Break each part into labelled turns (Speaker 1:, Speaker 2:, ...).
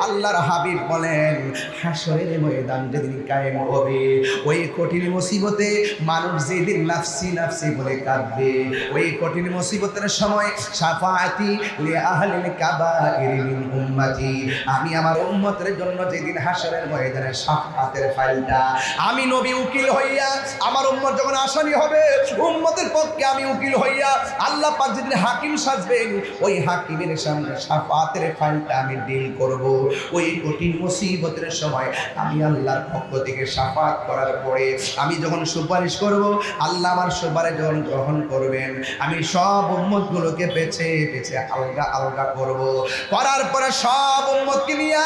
Speaker 1: আল্লাহর হাবিব বলেন হাসরের ময়দান যেদিন কায়েম হবে, ওই কঠিন মুসিবতে মানুষ যেদিন নাফসি নাফসি বলে কাঁদবে, ওই কঠিন মুসিবতের সময় শাফাআতি লি আহলিল কাবাইর মিন উম্মতি, আমি আমার উম্মতের জন্য যেদিন হাসরের ময়দানে শাফাআতের ফাইলটা আমি নবী উকিল হইয়া, আমার উম্মত যখন আসামি হবে উম্মতের পক্ষে আমি উকিল হইয়া, আল্লাহ পাক যেদিন হাকিম সাজবেন ওই হাকিমের সামনে শাফাআতের ফাইলটা আমি ডিল করব। ওই কঠিন মুসিবতের সময় আমি আল্লাহর পক্ষ থেকে শাফাআত করার পরে আমি যখন সুপারিশ করব, আল্লাহ আমার সুপারিশ যখন গ্রহণ করবেন, আমি সব উম্মতগুলোকে বেছে বেছে আলগা আলগা করব। করার পরে সব উম্মতকে নিয়ে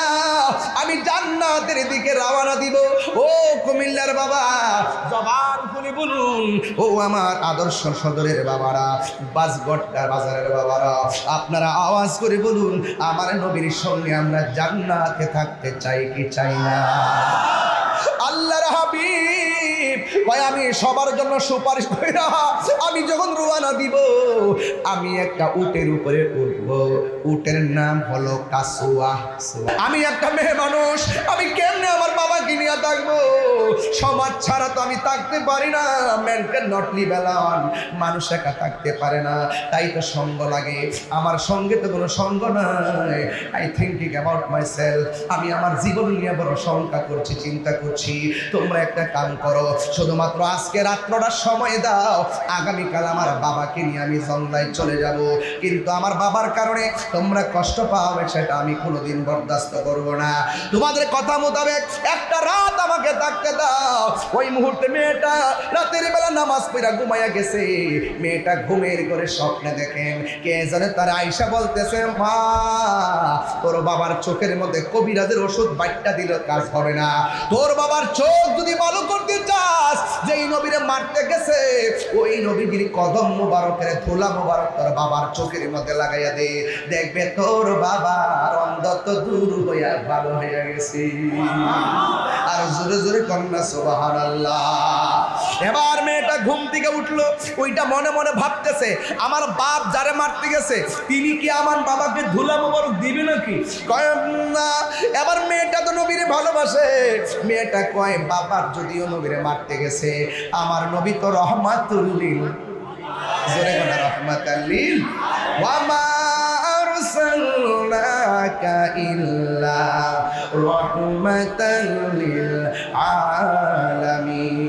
Speaker 1: আমি জান্নাতের দিকে রওনা দিব। ও কুমিল্লার বাবা, জবান খুলে বলুন, ও আমার আদর্শ সদরের বাবারা, বাসগট্টা বাজারের বাবারা, আপনারা আওয়াজ করে বলুন, আমার নবীর সঙ্গে আমরা জান্নাতে থাকতে চাই কি চাই না? আল্লাহর হাবিব ভাই, আমি সবার জন্য সুপারিশ করি না। আমি যখন রওনা দিব, আমি একটা উটের উপরে উঠব, উটের নাম হলো কাসুয়া। আমি একটা মেয়ে মানুষ, আমি কেমনে আমার বাবাকে নিয়ে থাকবো? সমাজ ছাড়া তো আমি থাকতে পারি না। Man can not live alone, মানুষ একা থাকতে পারে না, তাই তো সঙ্গ লাগে। আমার সঙ্গে তো কোনো সঙ্গ নাই। আই থিঙ্কিং অ্যাবাউট মাইসেলফ, আমি আমার জীবন নিয়ে বড় শঙ্কা করছি, চিন্তা করছি। তোমরা একটা কাম করো, শুধুমাত্র আজকে রাত্রটার সময় দাও, আগামীকাল আমার বাবাকে নিয়ে আমি জঙ্গলায় চলে যাব। কিন্তু আমার বাবার কারণে তোমরা কষ্ট পাবে সেটা আমি কোনোদিন বরদাস্ত করব না। তোমাদের কথা মোতাবেক একটা রাত আমাকে থাকতে দাও। ওই মুহূর্তে মেয়েটা রাতের বেলা নামাজ পড়া ঘুমাইয়া গেছে। মেয়েটা ঘুমের করে স্বপ্নে দেখেন কে জানে তার আয়েশা বলতেছে, মা তোর বাবার চোখের মধ্যে কবিরাজের ওষুধ বাইটটা দিল কাজ হবে না। তোর বাবার চোখ যদি ভালো করতে চাস, যেই নবীরে মারতে গেছে ওই নবীর কদম মুবারকের ধুলা মুবারক তোর বাবার চোখের মধ্যে লাগাইয়া দে, দেখবে তোর বাবার অন্ধত্ব দূর হইয়া ভালো হইয়া গেছে। আর জোরে জোরে কন্যা সুবহানাল্লাহ। এবার মেয়েটা ঘুম থেকে উঠলো, ওইটা মনে মনে ভাবতেছে, আমার বাপ যারে মারতে গেছে তিনি কি আমার বাবাকে ধুলা মুবারক দিবে নাকি? কয় না। এবার মেয়েটা তো নবীরে ভালোবাসে, মেয়েটা কয় বাবার যদিও নবীরে মারতে গেছে, আমার নবী তো রহমাতুল লিল, জোরে বলা রহমাতুল লিল, ওয়া মা আরসালনাকা ইল্লা রাহমাতাল লিল আলামিন।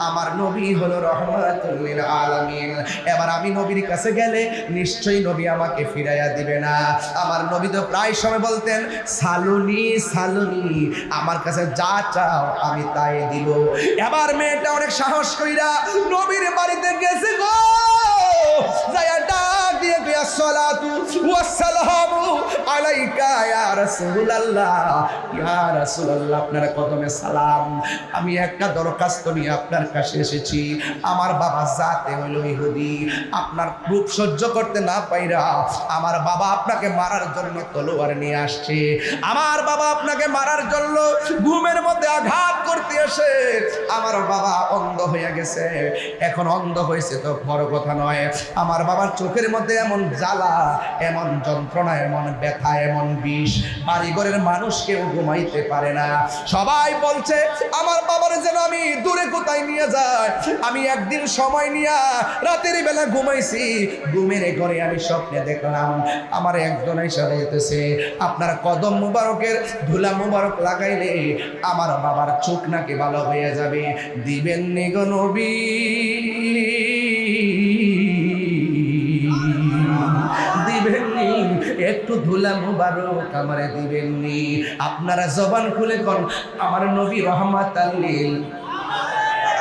Speaker 1: আমার নবী হলো রহমাতুল লিল আলামিন। এবার আমি নবীর কাছে গেলে নিশ্চয়ই নবী আমাকে ফিরাইয়া দিবে না। আমার নবী তো প্রায় সময় বলতেন, সালুনি সালুনি, আমার কাছে যা চাও আমি তাই দিব। এবার মেয়েটা অনেক সাহস কইরা নবীর বাড়িতে গেছে গো, যায়া ডাক দিয়ে কইয়া, আসসালাতু ওয়াসসালামু আলাইকা ইয়া রাসূলুল্লাহ, ইয়া রাসূলুল্লাহ আপনার কদমে সালাম। আমি একটা দরখাস্ত নিয়ে আপনার কাছে এসেছি। আমার বাবা জাতে হইল ইহুদি, আপনার রূপ সহ্য করতে না পাইরা আমার বাবা আপনাকে মারার জন্য তলোয়ার নিয়ে আসছে। আমার বাবা আপনাকে মারার জন্য ঘুমের মধ্যে আঘাত করতে এসে আমার বাবা অন্ধ হয়ে গেছে। এখন অন্ধ হয়েছে তো বড় কথা নয়, আমার বাবার চোখের মধ্যে এমন জ্বালা, এমন যন্ত্রণা, এমন ব্যথা, এমন বিষ, বাড়িঘরের মানুষ কেউ ঘুমাইতে পারে না। সবাই বলছে আমার বাবার যেন আমি দূরে কোথায় নিয়ে যাই। আমি একদিন সময় নিয়ে রাতের বেলা ঘুমাইছি, ঘুমের ঘরে আমি স্বপ্নে দেখলাম আমার একজন এসে যেতেছে, আপনার কদম মুবারকের ধুলা মুবারক লাগাইলে আমার বাবার চোখ নাকি ভালো হয়ে যাবে। দিবেন নি গো নবী, দিবেননি একটু ধুলা মুবারক আমারে দিবেননি? আপনারা জবান খুলে কোন আমার নবী রহমাতাল লিল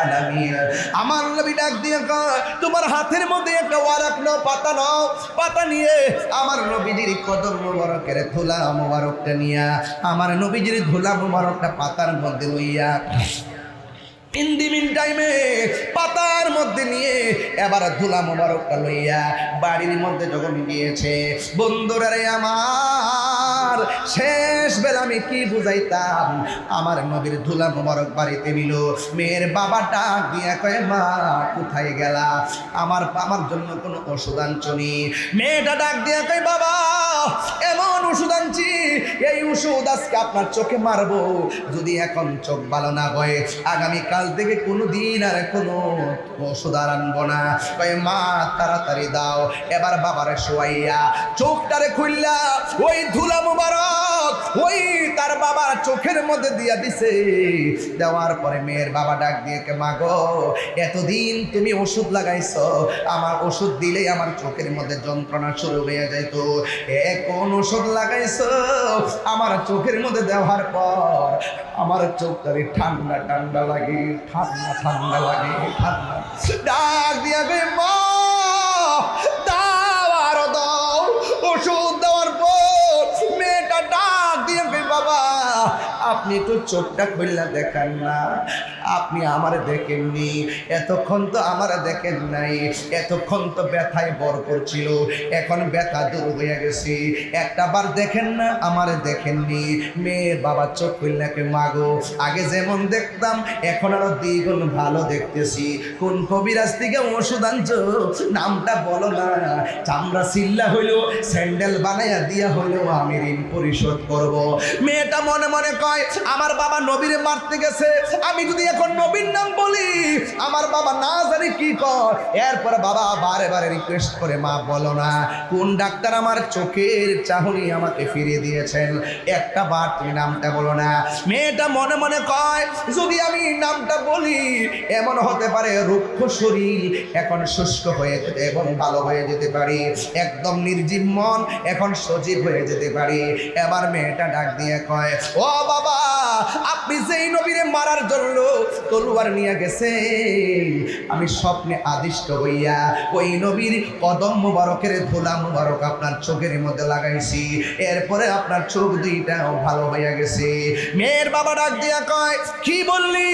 Speaker 1: আলামিন। আমার নবী ডাক দিয়ে কয়, তোমার হাতের মধ্যে একটা ওয়ারাক নাও, পাতা নাও, পাতা নিয়ে আমার নবীজির কদম মুবারকের ধুলা মুবারকটা নিয়া, আমার নবীজির ধুলা মুবারকটা পাতার মধ্যে লইয়া ইন দি মিন টাইমে পাতার মধ্যে নিয়ে এবার ধুলা মোবারকটা লইয়া বাড়ির মধ্যে যখন গিয়েছে, বন্ধুরা রে আমার শেষ বেলা আমি কি বুঝাইতাম, আমার নবীর ধুলা মোবারক বাড়িতে নিল। মেয়ের বাবা ডাক দিয়া কয়, মা কোথায় গেলা, আমার জন্য কোনো ওষুধ আনছনি? মেয়েটা ডাক দিয়া কয়, বাবা এমন ওষুধ আনছি, এই ওষুধ আজকে আপনার চোখে মারবো, যদি এখন চোখ ভালো না হয় আগামীকাল থেকে কোনো দিন আর কোনো ওষুধ আর আনবো না। কয়, মা তাড়াতাড়ি দাও। এবার বাবারে শোয়াইয়া চোখটারে খুললা ওই ধুলা মুবারক ওই তার বাবার চোখের মধ্যে দিয়া দিছে। দেওয়ার পরে মেয়ের বাবা ডাক দিয়ে কে, মা গো এতদিন তুমি ওষুধ লাগাইছো, আমার ওষুধ দিলেই আমার চোখের মধ্যে যন্ত্রণা শুরু হয়ে যেত, কোন ওষুধ লাগাইছো আমার চোখের মধ্যে দেওয়ার পর আমার চোখটারে ঠান্ডা ঠান্ডা লাগে, ঠান্ডা ঠান্ডা লাগে, ঠান্ডা। ডাক দিয়া গে, মা দাও আরো দাও। ওষুধ দেওয়ার পর মেয়েটা ডাক দিয়ে গে, বাবা আপনি একটু চোখটা খুললা দেখান না, আপনি আমারে দেখেননি, এতক্ষণ তো আমারে দেখেন নাই, এতক্ষণ তো ব্যথায় ভরপুর ছিল, এখন ব্যথা দূর হয়ে গেছে, একটা বার দেখেন না, আমারে দেখেননি। মেয়ের বাবা চোখ খুললাকে, মাগো আগে যেমন দেখতাম এখন আরো দ্বিগুণ ভালো দেখতেছি। কোন কবিরাজ থেকে ওষুধ আনছো নামটা বলো না, চামড়া সিল্লা হইলো, স্যান্ডেল বানাইয়া দিয়া হইলো আমি ঋণ পরিশোধ করব। মেয়েটা মনে মনে কয়, আমার বাবা নবীরে মারতে গেছে, আমি যদি এখন নবীর নাম বলি আমার বাবা না জানি কি কর। এরপরে বাবা বারে বারে রিকোয়েস্ট করে, মা বলো না কোন ডাক্তার আমার চোখের চাহনি আমাকে ফিরিয়ে দিয়েছেন, একটা বার তুমি নামটা বলো না। মেয়েটা মনে মনে কয়, যদি আমি নামটা বলি এমন হতে পারে রুক্ষ শরীর এখন শুষ্ক হয়ে যেতে এবং ভালো হয়ে যেতে পারে, একদম নির্জীব মন এখন সজীব হয়ে যেতে পারে। এবার মেয়েটা ডাক দিয়ে কয়, ও বাবা আপনি যেই নবীরে মারার জন্য তলোয়ার নিয়ে গেছেন, আমি স্বপ্নে আদিষ্ট হইয়া ওই নবীর কদম মুবারকের ধুলা মুবারক আপনার চোখের মধ্যে লাগাইছি, এরপরে আপনার চোখ দুইটাও ভালো হইয়া গেছে। মেয়ের বাবা ডাক দিয়া কয়, কি বললি?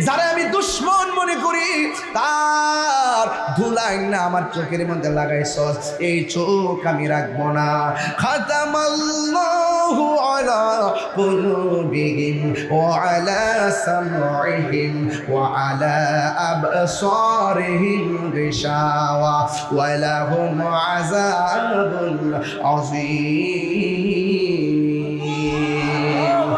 Speaker 1: যারা আমি দুশ্মন মনে করি তার ধুলাই না আমার চোখের মধ্যে লাগাইছস, এই চোখ আমি রাখবো না। খাতামাল্লাহু আলা কুলুবিহিম ওয়া আলা সামঈহিম ওয়া আলা আবসারিহিম গিশাওয়া ওয়া লাহুম আযাবুন আযীম।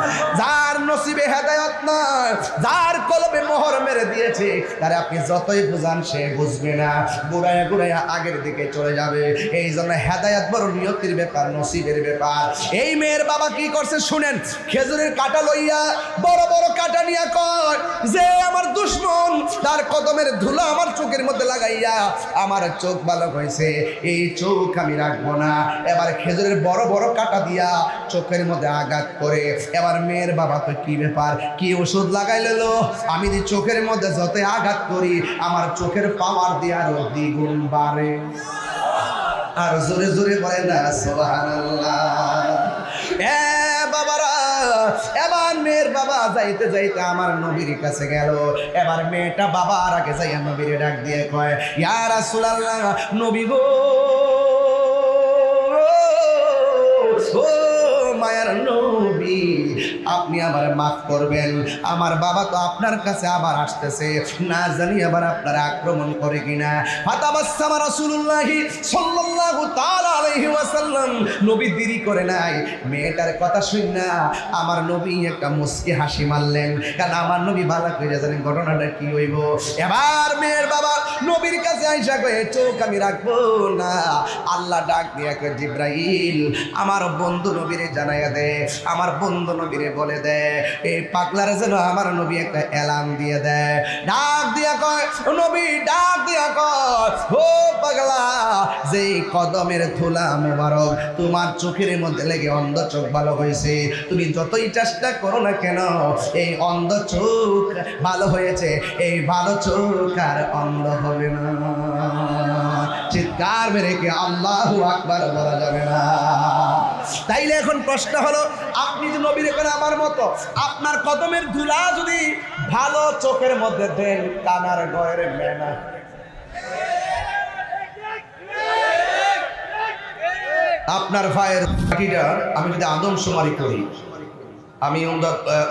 Speaker 1: যার নসিবে হেদায়েত নয়, যার কলবে মোহর মেরে দিয়েছে, তারে আপনি যতই বুঝান সে বুঝবে না, ঘুরাইয়া ঘুরাইয়া আগের দিকে চলে যাবে। এই জন্য হেদায়েত বড় নিয়তির ব্যাপার, নসিবের ব্যাপার। এই মেয়ের বাবা কি করছে শুনেন, খেজুরের কাঁটা লইয়া বড় বড় কাঁটা নিয়ে কয়, যে আমার দুশ্মন তার কদমের ধুলা আমার চোখের মধ্যে লাগাইয়া আমার চোখ ভালো হয়েছে, এই চোখ আমি রাখবো না। এবার খেজুরের বড় বড় কাঁটা দিয়া চোখের মধ্যে আঘাত করে, এবার মেয়ের বাবা তো কি ব্যাপার, কি ওষুধ লাগাই লো, আমি যে চোখের মধ্যে যতই আঘাত করি আমার চোখের পাওয়ার দিয়ে আরো দ্বিগুণ বাড়ে। আর জোরে জোরে বলে না সুবহানাল্লাহ। বাবারা, এবার মেয়ের বাবা যাইতে যাইতে আমার নবীর কাছে গেল। এবার মেয়েটা বাবার আগে যাইয়া নবীরে ডাক দিয়ে কয়, ইয়া রাসূলুল্লাহ, নবী গো, ও মায়ার নবী, আপনি আবার মাফ করবেন, আমার বাবা তো আপনার কাছে আবার আসতেছে, না জানি আবার আপনারা আক্রমণ করে কিনা। ফাতাবাসসামা রাসূলুল্লাহি সাল্লাল্লাহু তাআলা আলাইহি ওয়াসাল্লাম, নবী দেরি করে নাই, মেয়েটার কথা শুনে আমার নবী একটা মুস্কি হাসি মারলেন, কারণ আমার নবী ভালো করে জানেন ঘটনাটা কি হইব। এবার মেয়ের বাবা নবীর কাছে আইসা কয়ে, চোখ আমি রাখবো না। আল্লাহ ডাক দিয়ে কয়, জিবরাইল আমার বন্ধু নবীরে জানাইয়া দে, আমার বন্ধু নবীরে বলে দে, এই পাগলারে যেন আমার নবী একটা এলান দিয়ে দেয়। ডাক দিয়া কয়, নবী ডাক দিয়া কয়, ও পাগলা, যে কদমের ধুলা মুবারক তোমার চোখের মধ্যে লেগে অন্ধ চোখ ভালো হয়েছে, তুমি যতই চেষ্টা করো না কেন এই অন্ধ চোখ ভালো হয়েছে, এই ভালো চোখ আর অন্ধ হবে না। চিৎকার মেরে কি আল্লাহু আকবার বলা যাবে না? তাইলে এখন প্রশ্ন হলো, আপনি যে নবীর করে আমার মতো, আপনার কদমের ধুলা যদি ভালো চোখের মধ্যে দেন, কানার গয়ের মেনা আপনার ভাইয়ের বাকিটা আমি যদি আদমশুমারি করি, আমি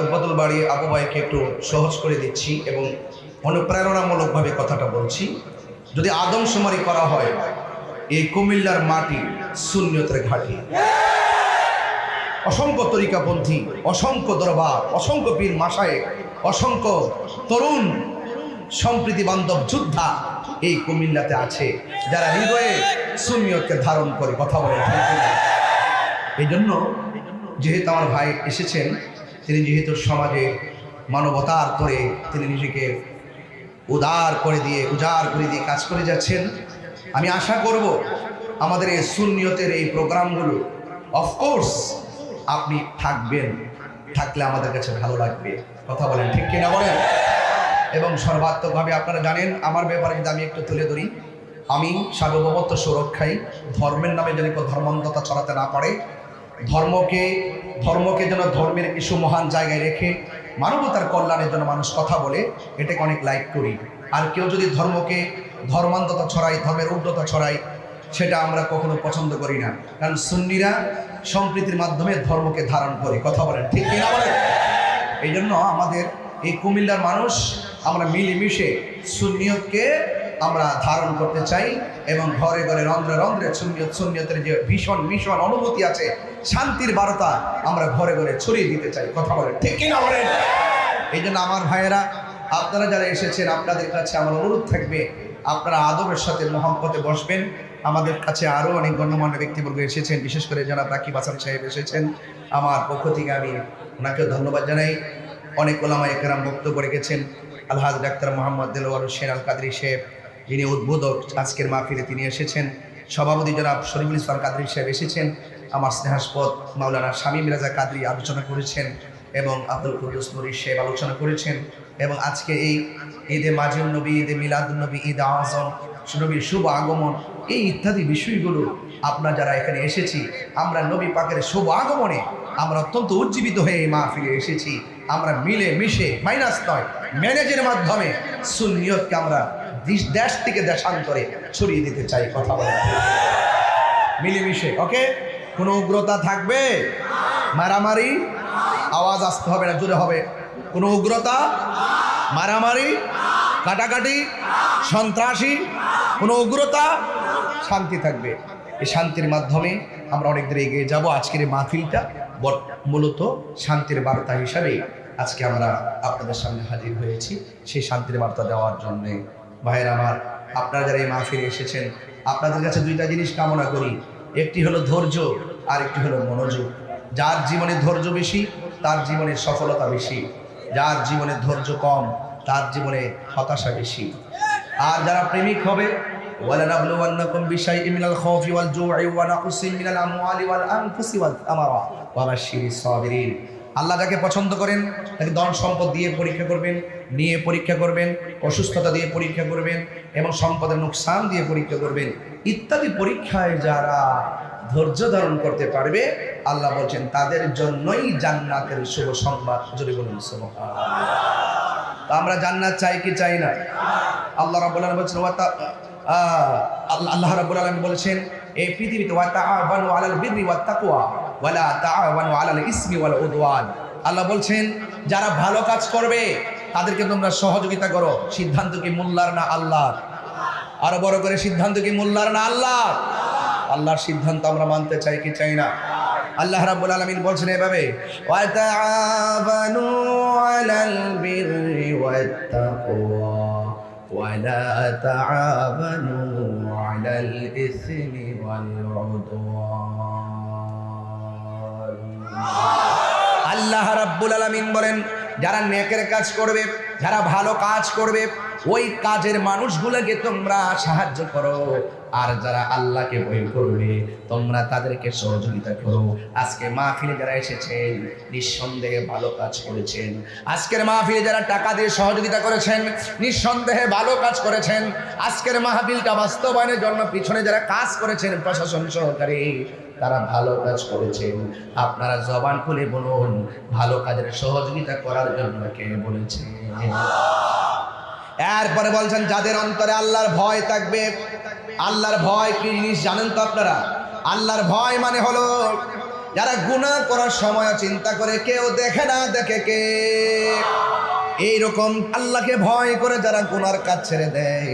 Speaker 1: উদ্বোধন বাড়ি আবু ভাইকে একটু সহজ করে দিচ্ছি এবং অনুপ্রেরণামূলকভাবে কথাটা বলছি। যদি আদমশুমারি করা হয়, এই কুমিল্লার মাটি সুন্নিয়তের ঘাঁটি। অসংখ্য তরিকাপন্থী, অসংখ্য দরবার, অসংখ্য পীর মাশায়েখ, অসংখ্য তরুণ সম্প্রীতি বান্ধব যোদ্ধা এই কুমিল্লাতে আছে, যারা হৃদয়ে সুন্নিয়তকে ধারণ করে কথা বলে। এই জন্য যেহেতু আমার ভাই এসেছেন, তিনি যেহেতু সমাজে মানবতার করে তিনি নিজেকে উজাড় করে দিয়ে কাজ করে যাচ্ছেন, আমি আশা করব আমাদের এই সুন্নিয়তের এই প্রোগ্রামগুলো অফকোর্স আপনি থাকবেন, থাকলে আমাদের কাছে ভালো লাগবে। কথা বলেন, ঠিক কিনা বলেন? এবং সর্বাত্মকভাবে আপনারা জানেন আমার ব্যাপারে যদি আমি একটু তুলে ধরি, আমি সার্বভৌমত্ব সুরক্ষায় ধর্মের নামে যেন কেউ ধর্মান্ধতা ছড়াতে না পারে, ধর্মকে যেন ধর্মের কিছু মহান জায়গায় রেখে মানবতার কল্যাণের জন্য মানুষ কথা বলে, এটাকে অনেক লাইক করি। আর কেউ যদি ধর্মকে ধর্মান্ধতা ছড়ায়, ধর্মের উগ্রতা ছড়ায়, সেটা আমরা কখনো পছন্দ করি না। কারণ সুন্নিরা সম্প্রীতির মাধ্যমে ধর্মকে ধারণ করে। কথা বলেন, ঠিক কিনা বলেন? এই জন্য আমাদের এই কুমিল্লার মানুষ আমরা মিলেমিশে সুন্নিয়তকে আমরা ধারণ করতে চাই এবং ঘরে ঘরে রন্ধ্রে রন্ধ্রে সুন্নিয়তের যে ভীষণ ভীষণ অনুভূতি আছে, শান্তির বার্তা আমরা ঘরে ঘরে ছড়িয়ে দিতে চাই। কথা বলেন, ঠিক কিনা বলেন? এই জন্য আমার ভাইয়েরা, আপনারা যারা এসেছেন, আপনাদের কাছে আমার অনুরোধ থাকবে, আপনারা আদবের সাথে মহব্বতে বসবেন। আমাদের কাছে আরও অনেক গণ্যমান্য ব্যক্তিবর্গ এসেছেন, বিশেষ করে জনাব রাকিব হাসান সাহেব এসেছেন। আমার পক্ষ থেকে আমি ওনাকেও ধন্যবাদ জানাই। অনেক ওলামা একরাম বক্তব্য রেখেছেন। আলহাজ ডাক্তার মোহাম্মদ দেলোয়ার হোসেন আল কাদরি সাহেব, যিনি উদ্বোধক আজকের মাহফিলে, তিনি এসেছেন। সভাপতি জনাব শরীফুল ইসলাম কাদরি সাহেব এসেছেন। আমার স্নেহাস্পদ মাওলানা শামীম রাজা কাদরি আলোচনা করেছেন এবং আব্দুল কুদ্দুস নুরী সাহেব আলোচনা করেছেন। এবং আজকে এই ঈদে মাজিউন নবী, ঈদে মিলাদুন নবী, ঈদ আজম, নবীর শুভ আগমন, এই ইত্যাদি বিষয়গুলো আমরা যারা এখানে এসেছি, আমরা নবী পাকের শুভ আগমনে আমরা অত্যন্ত উজ্জীবিত হয়ে এই মাহফিলে এসেছি। আমরা মিলে মিশে, মাইনাস নয় ম্যানেজের মাধ্যমে সুন্নিয়তকে আমরা দেশ থেকে দেশান্তরে ছড়িয়ে দিতে চাই। কথা বলে মিলেমিশে, ওকে? কোনো উগ্রতা থাকবে? মারামারি? আওয়াজ আসতে হবে না, জোরে হবে। কোনো উগ্রতা, মারামারি, কাটাকাটি, সন্ত্রাসী, কোনো উগ্রতা? শান্তি থাকবে। এই শান্তির মাধ্যমে আমরা অনেক দূরে এগিয়ে যাব। আজকের এই মাহফিলটা মূলত শান্তির বার্তা হিসাবে আজকে আমরা আপনাদের সামনে হাজির হয়েছি, সেই শান্তির বার্তা দেওয়ার জন্যে। ভাইয়ের আমার, আপনারা যারা এই মাহফিলে এসেছেন, আপনাদের কাছে দুইটা জিনিস কামনা করি। একটি হলো ধৈর্য, আর একটি হলো মনোযোগ। যার জীবনে ধৈর্য বেশি, তার জীবনে সফলতা বেশি। যার জীবনে ধৈর্য কম, তার জীবনে হতাশা বেশি। আর যারা প্রেমিক হবে, وَلَنَبْلُوَنَّكُمْ بِشَيْءٍ مِنَ الْخَوْفِ وَالْجُوعِ وَنَقْصٍ مِنَ الْأَمْوَالِ وَالْأَنفُسِ وَالثَّمَرَاتِ وَبَشِّرِ الصَّابِرِينَ। আল্লাহ যাকে পছন্দ করেন তাকে ধন সম্পদ দিয়ে পরীক্ষা করবেন, নিয়ে পরীক্ষা করবেন, অসুস্থতা দিয়ে পরীক্ষা করবেন এবং সম্পদের নোকসান দিয়ে পরীক্ষা করবেন। ইত্যাদি পরীক্ষায় যারা ধৈর্য ধারণ করতে পারবে, আল্লাহ বলছেন তাদের জন্যই জান্নাতের শুভ সংবাদ। যদি বলুন সুবহানাল্লাহ। আমরা জান্নাত চাই কি চাই না? আল্লাহ রাব্বুল আলামিন বলছেন, আল্লাহ রাব্বুল আলামিন বলেছেন এই পৃথিবীতে ওয়া তাআওয়ানু আলাল বিররি ওয়াত তাকওয়া ওয়া লা তাআওয়ানু আলাল ইসমি ওয়াল উদওয়ান। আল্লাহ বলছেন যারা ভালো কাজ করবে তাদেরকে তোমরা সহযোগিতা করো। সিদ্ধান্ত কি মোল্লার না আল্লাহর? আরো বড় করে, সিদ্ধান্ত কি মোল্লার না আল্লাহর? আল্লাহর সিদ্ধান্ত আমরা মানতে চাই কি চাই না? আল্লাহ রাব্বুল আলামিন বলছেন এভাবে, ওয়া তাআওয়ানু আলাল বিররি ওয়াত তাকওয়া ولا تعاونوا على الإثم والعدوان। আল্লাহ রাব্বুল আলামিন বলেন যারা নেকের কাজ করবে, যারা ভালো কাজ করবে, ওই কাজের মানুষগুলোকে তোমরা সাহায্য করো। আর যারা আল্লাহকে ভয় করবে তোমরা তাদেরকে সহযোগিতা করো। আজকে মাহফিলে যারা এসেছেন নিঃসন্দেহে ভালো কাজ করেছেন। আজকের মাহফিলে যারা টাকা দিয়ে সহযোগিতা করেছেন নিঃসন্দেহে ভালো কাজ করেছেন। আজকের মাহফিলটা বাস্তবায়নের জন্য পিছনে যারা কাজ করেছেন প্রশাসন সহকারী, তারা ভালো কাজ করেছেন। আপনারা জবান খুলে বলুন ভালো কাজের সহযোগিতা করার জন্য কে বলেছে? এরপরে বলছেন যাদের অন্তরে আল্লাহর ভয় থাকবে। আল্লাহর ভয় কি জিনিস জানেন তো আপনারা? আল্লাহর ভয় মানে হলো যারা গুনাহ করার সময় চিন্তা করে কেউ দেখে না দেখে কে, এইরকম আল্লাহকে ভয় করে যারা গুনার কাজ ছেড়ে দেয়,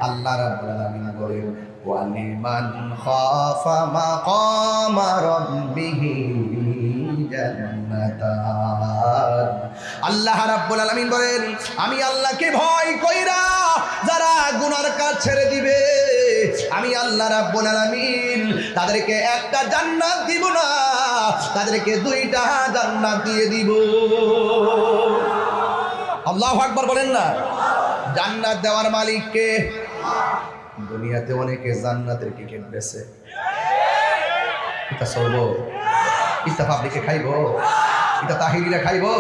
Speaker 1: আল্লাহ রাব্বুল আলামিন বলেন ওয়ালিমান খাফা মাকামা রাব্বিহি জান্নাতান। আল্লাহ রাব্বুল আলামিন বলেন আমি আল্লাহকে ভয় কইরা যারা গুনার কাজ ছেড়ে দিবে, আমি আল্লাহ রাব্বুল আলামিন তাদেরকে একটা জান্নাত দিব না, তাদেরকে দুইটা জান্নাত দিয়ে দিব। আল্লাহু আকবার বলেন না। জান্নাত দেওয়ার মালিক কে? দুনিয়াতে অনেকে জান্নাতের টিকিট বেচে, এটা চলবো, এটা পাবলিকে খাইবো, এটা তাহিরিরা খাইবো,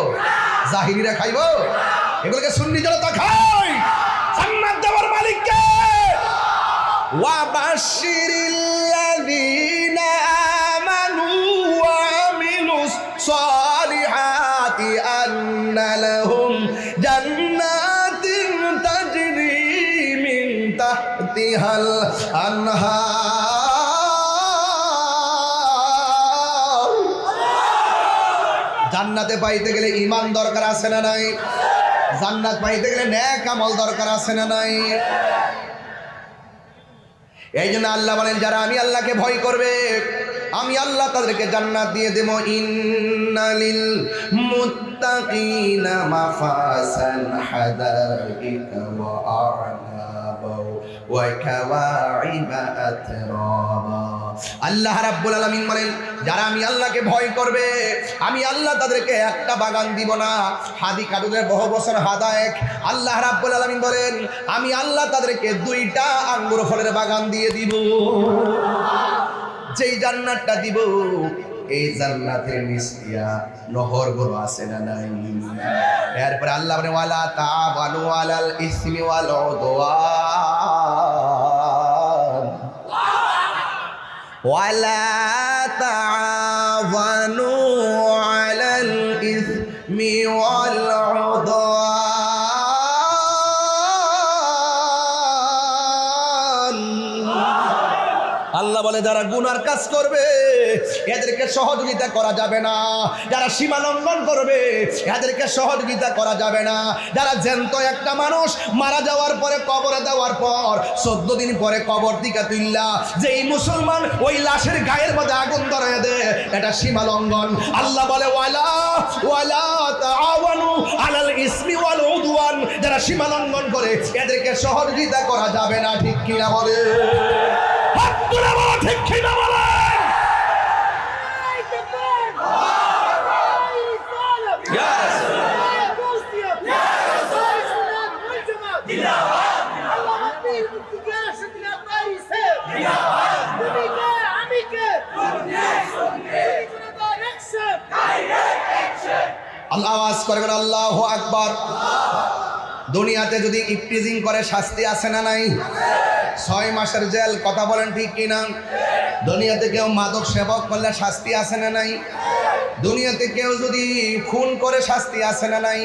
Speaker 1: জাহিরিরা খাইবো, এগুলোকে সুন্নি জনতা খায়। জান্নাত দেওয়ার মালিক কে? ওয়া বাশশিরিল্লাযীনা আমানু ওয়া আমিলুস সালিহাতি আন্না লাহুম জান্নাতিন তাজরি মিন তাহতিহাল আনহার। জান্নাতে পাইতে গেলে ঈমান দরকার আছে না নাই? জান্নাত পাইতে গেলে নেক আমল দরকার আছে না নাই? এই জন্য আল্লাহ বলেন যারা আমি আল্লাহকে ভয় করবে, আমি আল্লাহ তাদেরকে জান্নাত দিয়ে দেব। ইন্নালিল মুত্তাকিনা মাফাসান হাদাইকা ওয়া আ'নাবা ওয়া কাওয়াইবা আতরাবা। আল্লাহ রাব্বুল আলামিন বলেন যারা আমি আল্লাহকে ভয় করবে, আমি আল্লাহ তাদেরকে একটা বাগান দিব না, হাদি কাদুদের বহু বছর হাদায়েক। আল্লাহ রাব্বুল আলামিন বলেন আমি আল্লাহ তাদেরকে দুইটা আঙ্গুর ফলের বাগান দিয়ে দিব। যেই জান্নাতটা দিব, এই জান্নাতের নিচে নহরগুলো আছে না নাই? এরপরে আল্লাহ বলেন ওয়ালা তা'বানু আলাল ইসমি ওয়াল উদওয়ান, ওয়ালা তা'বানু আলাল ইসমি ওয়াল উদওয়ান। আল্লাহ বলে যারা গুনার কাজ করবে এদেরকে সহযোগিতা করা যাবে না, যারা সীমা লঙ্ঘন করবে এদেরকে সহযোগিতা করা যাবে না। যারা জ্যান্ত একটা মানুষ মারা যাওয়ার পরে কবরে দেওয়ার পর 14 দিন পরে কবর দিকে তুললা যেই মুসলমান ওই লাশের গায়ের মধ্যে আগুন ধরায় দেয়, এটা সীমা লঙ্ঘন। আল্লাহ বলে ওয়ালা ওয়ালা তাআওয়ানু আলাল ইসমি ওয়াল উদওয়ান, যারা সীমা লঙ্ঘন করে এদেরকে সহযোগিতা করা যাবে না। ঠিক কিনা বলে? ঠিক কিনা বলে? আল্লাহ আওয়াজ করবেন আল্লাহু আকবার। দুনিয়াতে যদি ইফটিজিং করে শাস্তি আছে না নাই? 6 মাসের জেল। কথা বলেন ঠিক কিনা? দুনিয়াতে কেউ মাদক সেবক করলে শাস্তি আছে না নাই? দুনিয়াতে কেউ যদি খুন করে শাস্তি আছে না নাই?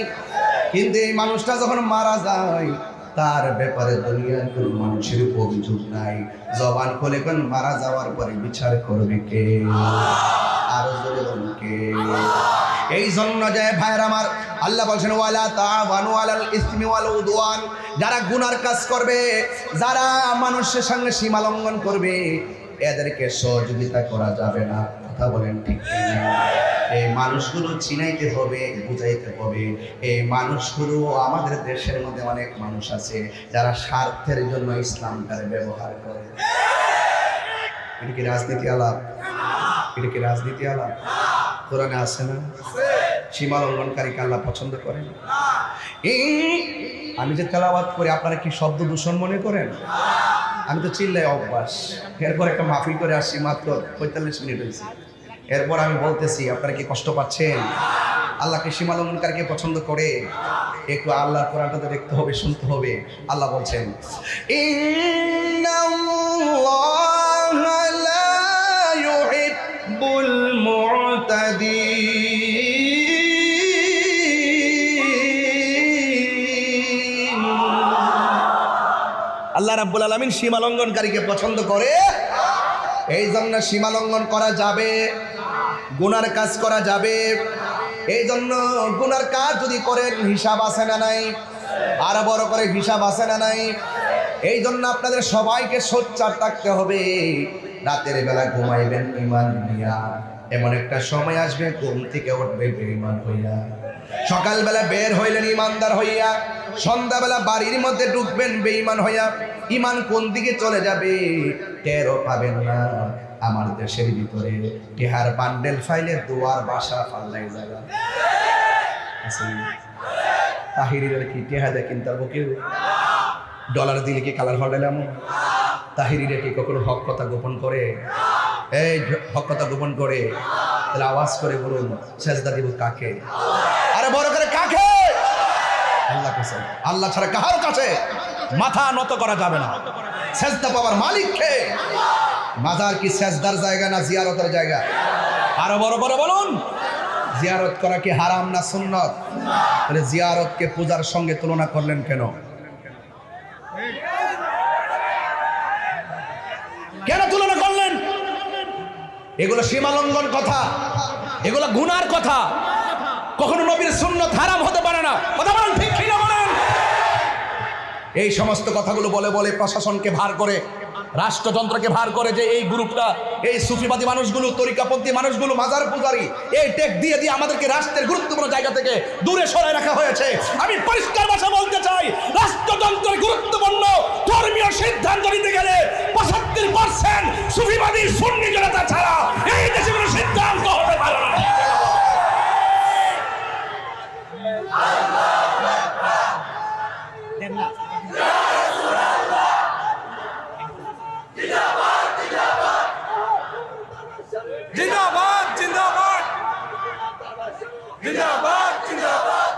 Speaker 1: কিন্তু এই মানুষটা যখন মারা যায় তার ব্যাপারে দুনিয়ার কোনো মানুষের অভিযোগ নাই। জবান খুলে কোন মারা যাওয়ার পরে বিচার করবে কে? আরো জোরে বলুন কে? এই জন্য যায় ভাইরা আমার, আল্লাহ বলছেন ওয়ালা তা'বানু আলাল ইসমি ওয়াল উদওয়ান, যারা গুনার কাজ করবে, যারা মানুষের সঙ্গে সীমা লঙ্ঘন করবে, এদেরকে সহযোগিতা করা যাবে না। কথা বলেন ঠিক কিনা? এই মানুষগুলো চিনাইতে হবে, বুঝাইতে হবে। এই মানুষগুলো আমাদের দেশের মধ্যে অনেক মানুষ আছে যারা স্বার্থের জন্য ইসলামটাকে ব্যবহার করে। এটা কি রাজনীতি আলাপ? এটা কি রাজনীতি আলাপ? কোরআনে আছে না? সীমা লঙ্ঘনকারীকে আল্লাহ পছন্দ করেন। আমি যে তেলাওয়াত করি আপনারা কি শব্দ দূষণ মনে করেন? আমি তো চিল্লাই অভ্যাস। এরপর একটা মাহফিল করে আসছি, মাত্র 45 মিনিট হয়েছে। এরপর আমি বলতেছি আপনারা কি কষ্ট পাচ্ছেন? আল্লাহকে সীমা লঙ্ঘনকারীকে পছন্দ করে। একটু আল্লাহর কোরআনটা তো দেখতে হবে, শুনতে হবে। আল্লাহ বলছেন ইন্নাল্লাহা লা ইউহিব্বুল মু'তাদিন। আল্লাহ রাব্বুল আলামিন সীমা লঙ্ঘনকারীকে পছন্দ করে এই জন্য সীমা লঙ্ঘন করা যাবে, গুনার কাজ করা যাবে। এই জন্য গুনার কাজ যদি করেন হিসাব আছে না নাই? আরো বড় করে হিসাব আছে না নাই? এই জন্য আপনাদের সবাইকে সোচ্চার থাকতে হবে। রাতের বেলা ঘুমাইবেন ঈমান নিয়া, এমন একটা সময় আসবে ঘুম থেকে উঠবে বেঈমান হইয়া। সকালবেলা বের হইলেন ইমানদার হইয়া, সন্ধ্যাবেলা বাড়ির মধ্যে ঢুকবেন বেঈমান হইয়া। ঈমান কোন দিকে চলে যাবে টেরও পাবেন না। আমার দেশের ভিতরে টেহার বান্ডেল ফাইলে দুয়ার বাসা ফাল্লাই জায়গা তাহিরির কি টেহা দেয় কিনতে পারবো কেউ? ডলার দিলে কি কালার ফাল্লাইলাম? তাহিরিরা কি কখনো হক কথা গোপন করে? এই হক কথা গোপন করে তাহলে আওয়াজ করে বলুন সেজদা দিব কাকে? আরে বড় করে কাকে? আল্লাহ কাছে। আল্লাহ ছাড়া কাহার কাছে মাথা নত করা যাবে না। সেজদা পাওয়ার মালিক কে? মাজার কি সেজদার জায়গা না জিয়ারতের জায়গা? আরো বড় বড় বলুন, জিয়ারত করা কি হারাম না সুন্নত? তাহলে জিয়ারতকে পূজার সঙ্গে তুলনা করলেন কেন? কেন তুলনা করলেন? এগুলো সীমালঙ্ঘন কথা, এগুলো গুনার কথা। কখনো নবীর সুন্নত হারাম হতে পারে না। কথা বলেন ঠিক কি না বলেন? এই সমস্ত কথাগুলো বলে বলে প্রশাসনকে ভার করে, রাষ্ট্রযন্ত্রকে ভার করে যে এই গ্রুপটা, এই সুফিবাদী মানুষগুলো, তরিকাপন্থী মানুষগুলো, মাজার পূজারি, এই টেক দিয়ে দিয়ে আমাদেরকে রাষ্ট্রের গুরুত্বপূর্ণ জায়গা থেকে দূরে সরায় রাখা হয়েছে। আমি পরিষ্কার ভাষা বলতে চাই, রাষ্ট্রযন্ত্রের গুরুত্বপূর্ণ ধর্মীয় সিদ্ধান্ত নিতে গেলে 75% সুফিবাদী সুন্নি জনতা ছাড়া এই দেশে কোনো সিদ্ধান্ত হতে পারে না।
Speaker 2: জিন্দাবাদ জিন্দাবাদ জিন্দাবাদ জিন্দাবাদ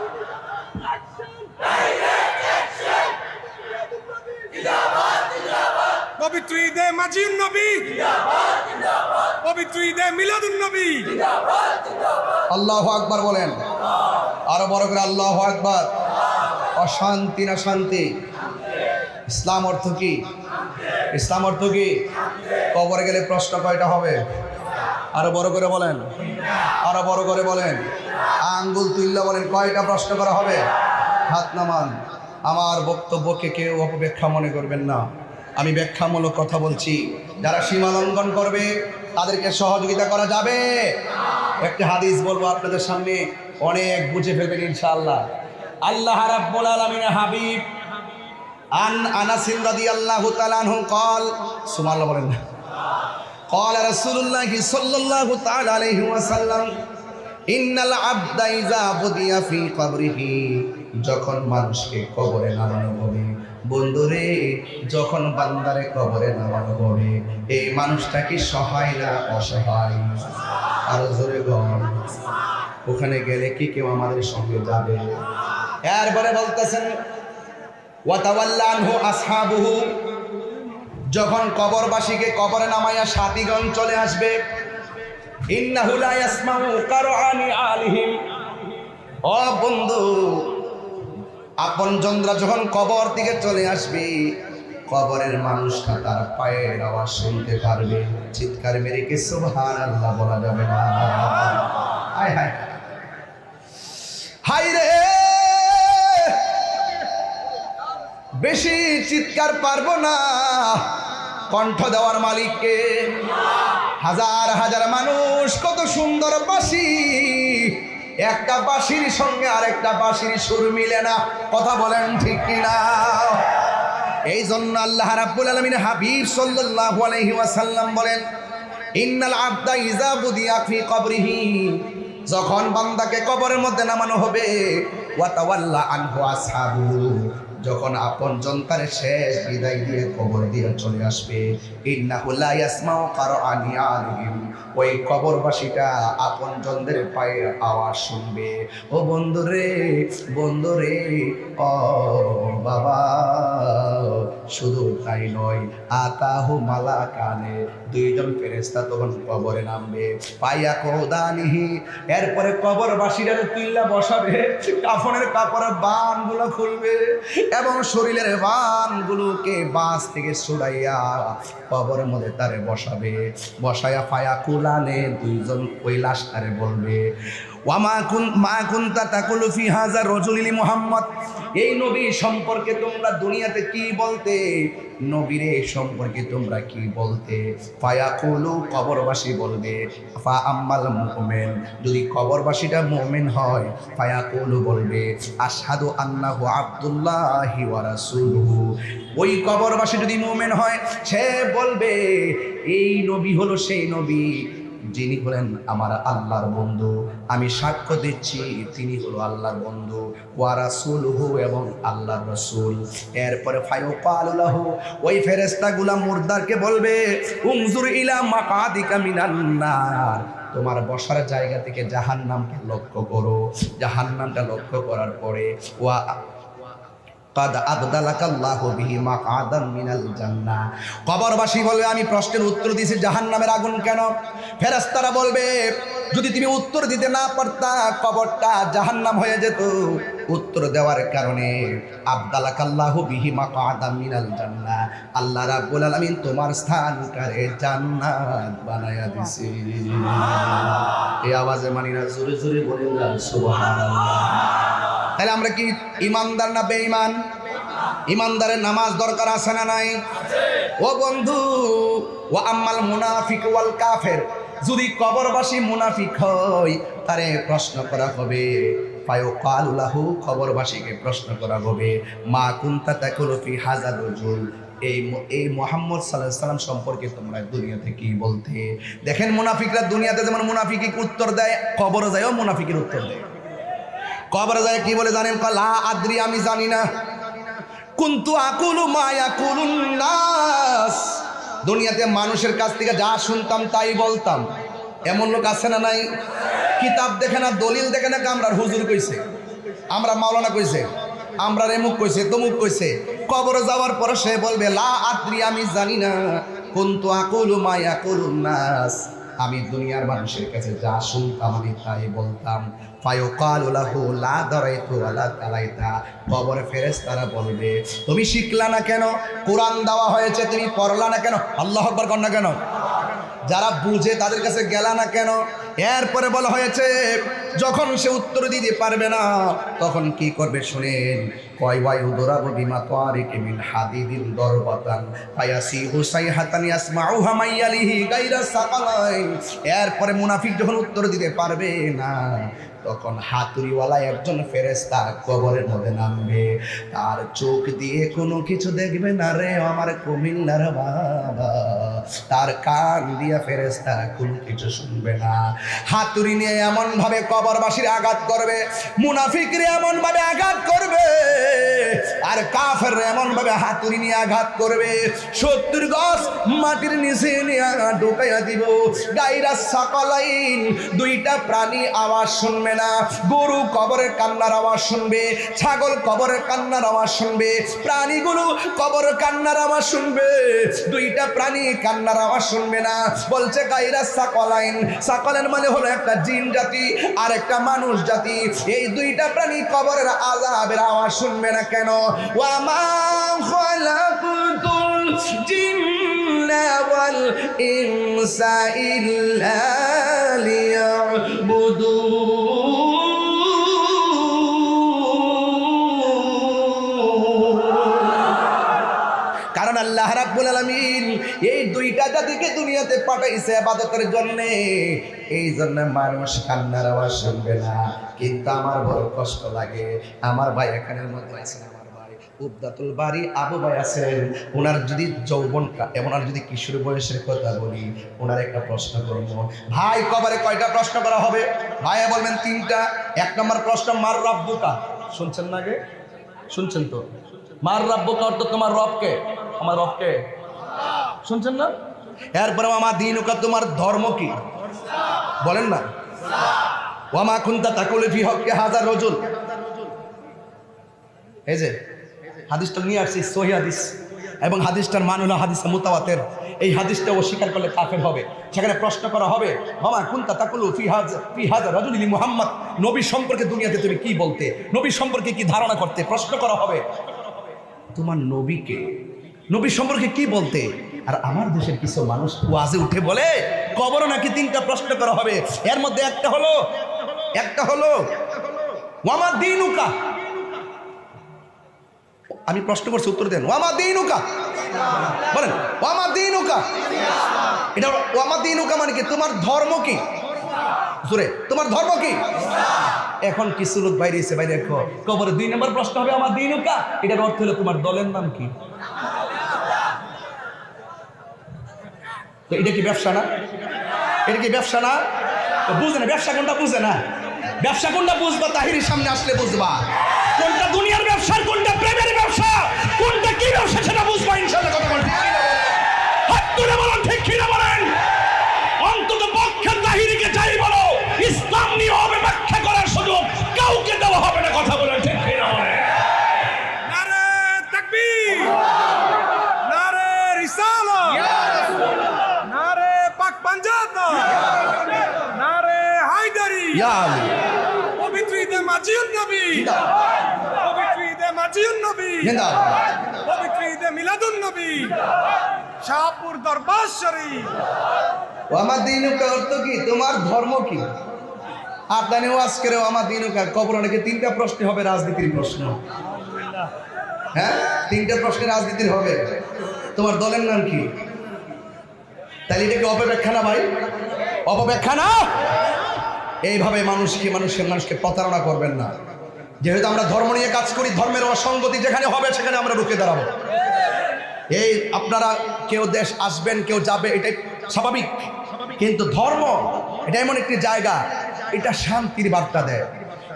Speaker 2: পবিত্র ঈদে মাজিদ নবী, পবিত্র ঈদে মিলাদুন নবী।
Speaker 1: আল্লাহু আকবার বলেন, আরো বড় করে আল্লাহু আকবার। অশান্তি না শান্তি? ইসলাম অর্থ কি? ইসলাম অর্থ কি? কবরে গেলে প্রশ্ন কয়টা হবে? আরো বড় করে বলেন, আরো বড় করে বলেন, আঙ্গুল তুল্য বলেন, কয়টা প্রশ্ন করা হবে? হাত নামান। আমার বক্তব্যকে কেউ অপব্যাখ্যা মনে করবেন না, আমি ব্যাখ্যামূলক কথা বলছি। যারা সীমা লঙ্ঘন করবে তাদেরকে সহযোগিতা করা যাবে। একটা হাদিস বলবো আপনাদের সামনে, অনেক বুঝে ফেলবেন ইনশাআল্লাহ। আল্লাহ রাব্বুল আলামিনের হাবিব আন আনাস রাদিয়াল্লাহু তাআলা আনহু قال সুবহানাল্লাহ বলেন না, قال رسول الله صلى الله تعالى عليه وسلم ইন্নাল আবদা ইযা বুদিয়া ফি কবরিহি, যখন মানুষকে কবরে নামানো হবে, বন্ধুরে যখন বান্দারে কবরে নামানো হবে, এই মানুষটা কি সহায় না অসহায়? আরো জোরে বল। ওখানে গেলে কি কেউ আমাদের সঙ্গে যাবে? এরপরে বলতেছেন ওয়াতাওয়াল্লা আনহু আসহাবুহু, যখন কবরবাসীকে কবরে নামাইয়া সাথীগণ চলে আসবে, ইন্নাহু লা ইয়াসমাউ কারআনি আলিহিম। ও বন্ধু, আপনজনরা যখন কবর দিকে চলে আসবে, কবরের মানুষটা তার পায়ের আওয়াজ শুনতে পারবে। চিৎকার মেরে কি সুবহানাল্লাহ বলা যাবে না? হায় হায় হায় রে, বেশি চিৎকার পারবো না, কণ্ঠ দেওয়ার মালিককে। হাজার হাজার মানুষ, কত সুন্দর বাঁশি, একটা বাঁশির সঙ্গে আরেকটা বাঁশির সুর মিলে না। কথা বলেন ঠিক কিনা? এই জন্য আল্লাহ রাব্বুল আলামিন হাবিব সাল্লাল্লাহু আলাইহি ওয়াসাল্লাম বলেন, ইন্নাল আবদা ইযা বুদিয়া ফি কবরিহি, যখন বান্দাকে কবরের মধ্যে নামানো হবে, ওয়া তাওয়াল্লা আনহু আসহাবুহু, যখন আপনজন তার শেষ বিদায় দিয়ে কবর দিয়ে চলে আসবে, ইন্নাহু লা ইয়াসমাউ কারআনি আলিহিম, ওই কবরবাসীটা আপনজনদের পায়ের আওয়াজ শুনবে। ও বন্ধুরে, বন্ধুরে, ও বাবা, শুধু তাই নয়, আতাহু মালাকানে, দুইজন ফেরেশতা তখন কবরে নামবে, পাইয়া কোদানিহি, এরপরে কবরবাসীরা তুইল্লা বসাবে, কাফনের কাপড়ের বানগুলো খুলবে এবং শরীরের বানগুলোকে বাস থেকে ছুড়াইয়া কবরের মধ্যে তারে বসাবে, বসায়া পায়া কুলানে দুইজন ওই লাশটারে বলবে, ওয়ামা কুন মা কুনতা তাকুলু ফি হাযা রাজুলি মুহাম্মদ, এই নবী সম্পর্কে তোমরা দুনিয়াতে কি বলতে, নবীরে সম্পর্কে তোমরা কি বলতে, ফায়াকুলু, কবরবাসী বলবে, ফা আম্মাল মুমিন, যদি কবরবাসীটা মুমিন হয়, ফায়াকুলু বলবে, আশহাদু আন্নাহু আব্দুল্লাহি ওয়া রাসূলুহু, ওই কবরবাসী যদি মুমিন হয় সে বলবে এই নবী হলো সেই নবী যিনি হলেন আমার আল্লাহর বন্ধু, আমি সাক্ষ্য দিচ্ছি তিনি হলো আল্লাহর বন্ধু, ওয়া রাসূলুহু, এবং আল্লাহর রাসূল। এরপরে ফায়ুকালু লাহু, ওই ফেরেশতাগুলা মুর্দারকে বলবে, উনজুর ইলা মাকাদিকা মিনান নার, তোমার বসার জায়গা থেকে জাহান্নামকে লক্ষ্য করো, জাহান্নামটা লক্ষ্য করার পরে ওয়া কাদ আবদালাকাল্লাহু বিহি মাকআদাম মিনাল জান্নাহ, কবরবাসী বলবে আমি প্রশ্নের উত্তর দিয়েছি জাহান্নামের আগুন কেন, ফেরেশতারা বলবে যদি তুমি উত্তর দিতে না পারতা কবরটা জাহান্নাম হয়ে যেত, উত্তর দেওয়ার কারণে আবদালাকাল্লাহু বিহি মাকআদাম মিনাল জান্নাহ, আল্লাহ রাব্বুল আলামিন তোমার স্থানকারে জান্নাত বানায়া দিয়েছে। এই আওয়াজে মানি না, জোরে জোরে বলেন না সুবহানাল্লাহ। তাহলে আমরা কি ইমানদার না বেঈমান? ইমানদারের নামাজ দরকার আছে না নাই? ও বন্ধু, ওয়া আম্মাল মুনাফিক ওয়াল কাফের, যদি কবরবাসী মুনাফিক হয় তারে প্রশ্ন করা হবে, ফায়ুকালু লাহু, কবরবাসীকে প্রশ্ন করা হবে, মা কুনতা তাকুলু ফি হাযা রাজুল, এই মুহাম্মদ সাল্লাল্লাহু আলাইহি সাল্লাম সম্পর্কে তোমরা দুনিয়াতে কি বলতে। দেখেন মুনাফিকরা দুনিয়াতে যেমন মুনাফিকি উত্তর দেয়, কবরে যায়ও মুনাফিকের উত্তর দেয়। কবরে যায় কি বলে জানেন? লা আদ্রি, আমি জানি না, কুনতু আকুলু মা ইয়াকুলুন নাস, দুনিয়াতে মানুষের কাছ থেকে যা শুনতাম তাই বলতাম। এমন লোক আছে না নাই? কিতাব দেখে না, দলিল দেখে না, আমরা হুজুর কইছে, আমরা মাওলানা কইছে, আমরা রেমুক কইছে, তমুক কইছে। কবরে যাওয়ার পরে সে বলবে লা আদ্রি, আমি জানি না, কুনতু আকুলু মা ইয়াকুলুন নাস, আমি দুনিয়ার মানুষের কাছে যা শুনতাম আমি তাই বলতাম। ফায়ুকালু লাহু লা দারাইতু ওয়ালা তালাইতা, কবরে ফেরেশতারা বলবে তুমি শিখলা না কেন, কোরআন দেওয়া হয়েছে তুমি পড়লা না কেন, আল্লাহু আকবার কর না কেন, যারা বুঝে তাদের কাছে গেলা না কেন। এরপরে বলা হয়েছে যখন সে উত্তর দিতে পারবে না তখন কি করবে শুনেন, কয় ওয়াই উদরাবু বিমা তারিক মিন হাদিদিন দরবাতান ফায়াসিহু সাইহাতান ইয়াসমাউহা মাইয়ালিহি গায়রা সাকালাইন। এরপরে মুনাফিক যখন উত্তর দিতে পারবে না তখন হাতুড়িওয়ালা একজন ফেরেশতা কবরের মধ্যে নামবে, তার চোখ দিয়ে কোনো কিছু দেখবে না রে আমার কুমিল্লার বাবা, তার কান দিয়ে ফেরেশতা কোনো কিছু শুনবে না। হাতুড়ি নিয়ে এমন ভাবে কবরবাসীর আঘাত করবে, মুনাফিকরে এমন ভাবে আঘাত করবে, আর কাফের এমন ভাবে হাতুড়ি নিয়ে আঘাত করবে 70 গজ মাটির নিচে নিয়ে ঢুকাইয়া দিব। গায়রা সাকালাইন, দুইটা প্রাণী আওয়াজ শুনবে না, গরু কবরের কান্নার আওয়াজ শুনবে, ছাগল কবরের কান্নার আওয়াজ শুনবে, প্রাণীগুলো কবরের কান্নার আওয়াজ শুনবে, দুইটা প্রাণী কান্নার আওয়াজ শুনবে না। বলছে গায়রা সাকালাইন, সাকালাইন মানে হলো একটা জিন জাতি আর একটা মানুষ জাতি, এই দুইটা প্রাণী কবরের আযাবের আওয়াজ শুনবে না কেন? ওয়া মা খালাকুতুল জিন্না ওয়াল ইনসা ইল্লা কারণ আল্লাহ রাব্বুল আলামিন এই দুইটা জাতিকে দুনিয়াতে পাঠাইছে ইবাদতের জন্য, এই জন্য মানুষ কান্নার আওয়াজ শুনবে না। কিন্তু আমার বড় কষ্ট লাগে, আমার ভাই এখানের মধ্যে আছেন, আমার ভাই উবদাতুল বাড়ি আবু ভাই আছেন, ওনার যদি যৌবন ওনার যদি কিশোর বয়সের কথা বলি, ওনার একটা প্রশ্ন করবো, ভাই কবরে কয়টা প্রশ্ন করা হবে? ভাইয়া বলবেন 3টা। 1 নম্বর প্রশ্ন মার রাব্বুকা, শুনছেন না আগে? শুনছেন তো? মার রাব্বুকা অর্থ তোমার রবকে, আমার রবকে, শুনছেন না? এরপরে আমার দিনুকা, তোমার ধর্ম কি বলেন না? ওয়া মা কুনতা তাকুলু ফি হক্কি হাযা রাজুল, এই যে হাদিসটা নিয়ে আসছি সহিহ হাদিস, এবং হাদিসটার মান হলো হাদিস মুতাওয়াতির। এই হাদিসটা অস্বীকার করলে কাফের হবে। সেখানে প্রশ্ন করা হবে, মামা কুনতা তাকুলু ফি হাযা রাজুলি মুহাম্মদ, নবী সম্পর্কে দুনিয়াতে তুমি কি বলতে, নবী সম্পর্কে কি ধারণা করতে, প্রশ্ন করা হবে তোমার নবীকে, নবী সম্পর্কে কি বলতে। আর আমার দেশের কিছু মানুষ ওয়াজে উঠে বলে কবরে নাকি 3টা প্রশ্ন করা হবে। এর মধ্যে একটা হলো ওয়ামা দীনুকা। আমি প্রশ্ন করছি, উত্তর দেন। ওয়ামা দীনুকা, বলেন ওয়ামা দীনুকা। এটা ওয়ামা দীনুকা মানে কি? তোমার ধর্ম কি? জোরে, তোমার ধর্ম কি? এখন কিছু লোক বাইরে এসে বাইরে কবরে 2 নম্বর প্রশ্ন হবে আমার দীনুকা। এটার অর্থ হলো তোমার দলের নাম কি? তো এটা কি ব্যবসা না? এটা কি ব্যবসা না? বুঝে না ব্যবসা কোনটা, বুঝে না ব্যবসা কোনটা, বুঝবা তাহিরির সামনে আসলে বুঝবা কোনটা দুনিয়ার ব্যবসা, কোনটা প্রেমের ব্যবসা, কোনটা কি ব্যবসা সেটা বুঝবা ইনশাআল্লাহ। কথা বলেন হাত তুলে বলেন ঠিক কি না বলেন। অন্তত পক্ষে তাহিরিকে যাই বলো, ইসলাম নিয়ে হবে ব্যাখ্যা করার সুযোগ কাউকে দেওয়া হবে না। কথা বলেন ঠিক কি না বলেন।
Speaker 2: নারে তাকবীর, নারে রিসালাত, নারে পাক পাঞ্জাব, নারে হায়দারি,
Speaker 1: ইয়া আলী
Speaker 2: পবিত্র ঈদে মাজিউন নবী, পবিত্র ঈদে মাজিউন নবী,
Speaker 1: জিন্দাবাদ,
Speaker 2: পবিত্র ঈদে মিলাদুন নবী, শাহপুর দরবার শরীফ।
Speaker 1: ওয়ামা দীনুকা অর্থ কি? তোমার ধর্ম কি? আপনার ওয়াজ করে ওয়ামা দীনুকা, কবরে নাকি 3টা প্রশ্ন হবে, রাজনীতির প্রশ্ন। হ্যাঁ, 3টা প্রশ্ন রাজনীতির হবে। তোমার দলের নাম কি? তাহলে এটা কি অপব্যাখ্যা না ভাই? অপব্যাখ্যা না? এইভাবে মানুষকে প্রতারণা করবেন না। যেহেতু আমরা ধর্ম নিয়ে কাজ করি, ধর্মের অসঙ্গতি যেখানে হবে সেখানে আমরা রুখে দাঁড়াবো। এই আপনারা কেউ দেশ আসবেন, কেউ যাবে, এটাই স্বাভাবিক। কিন্তু ধর্ম এটা এমন একটি জায়গা, এটা শান্তির বার্তা দেয়।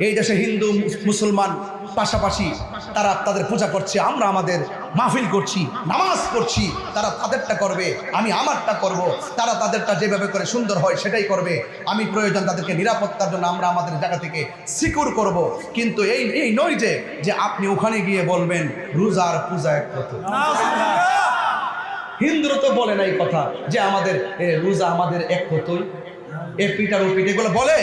Speaker 1: এই দেশে হিন্দু মুসলমান পাশাপাশি তারা তাদের পূজা করছে, আমরা আমাদের মাহফিল করছি, নামাজ পড়ছি, তারা তাদেরটা করবে, আমি আমারটা করব। তারা তাদেরটা যেভাবে করে সুন্দর হয় সেটাই করবে। আমি প্রয়োজন তাদেরকে নিরাপত্তার জন্য আমরা আমাদের জায়গা থেকে সিকিউর করব। কিন্তু এই নয় যে আপনি ওখানে গিয়ে বলবেন রোজার পূজা এক কত। হিন্দুরা তো বলে না এই কথা যে আমাদের রোজা আমাদের এক কতই, এ পিঠার ও পিঠ, এগুলো বলে,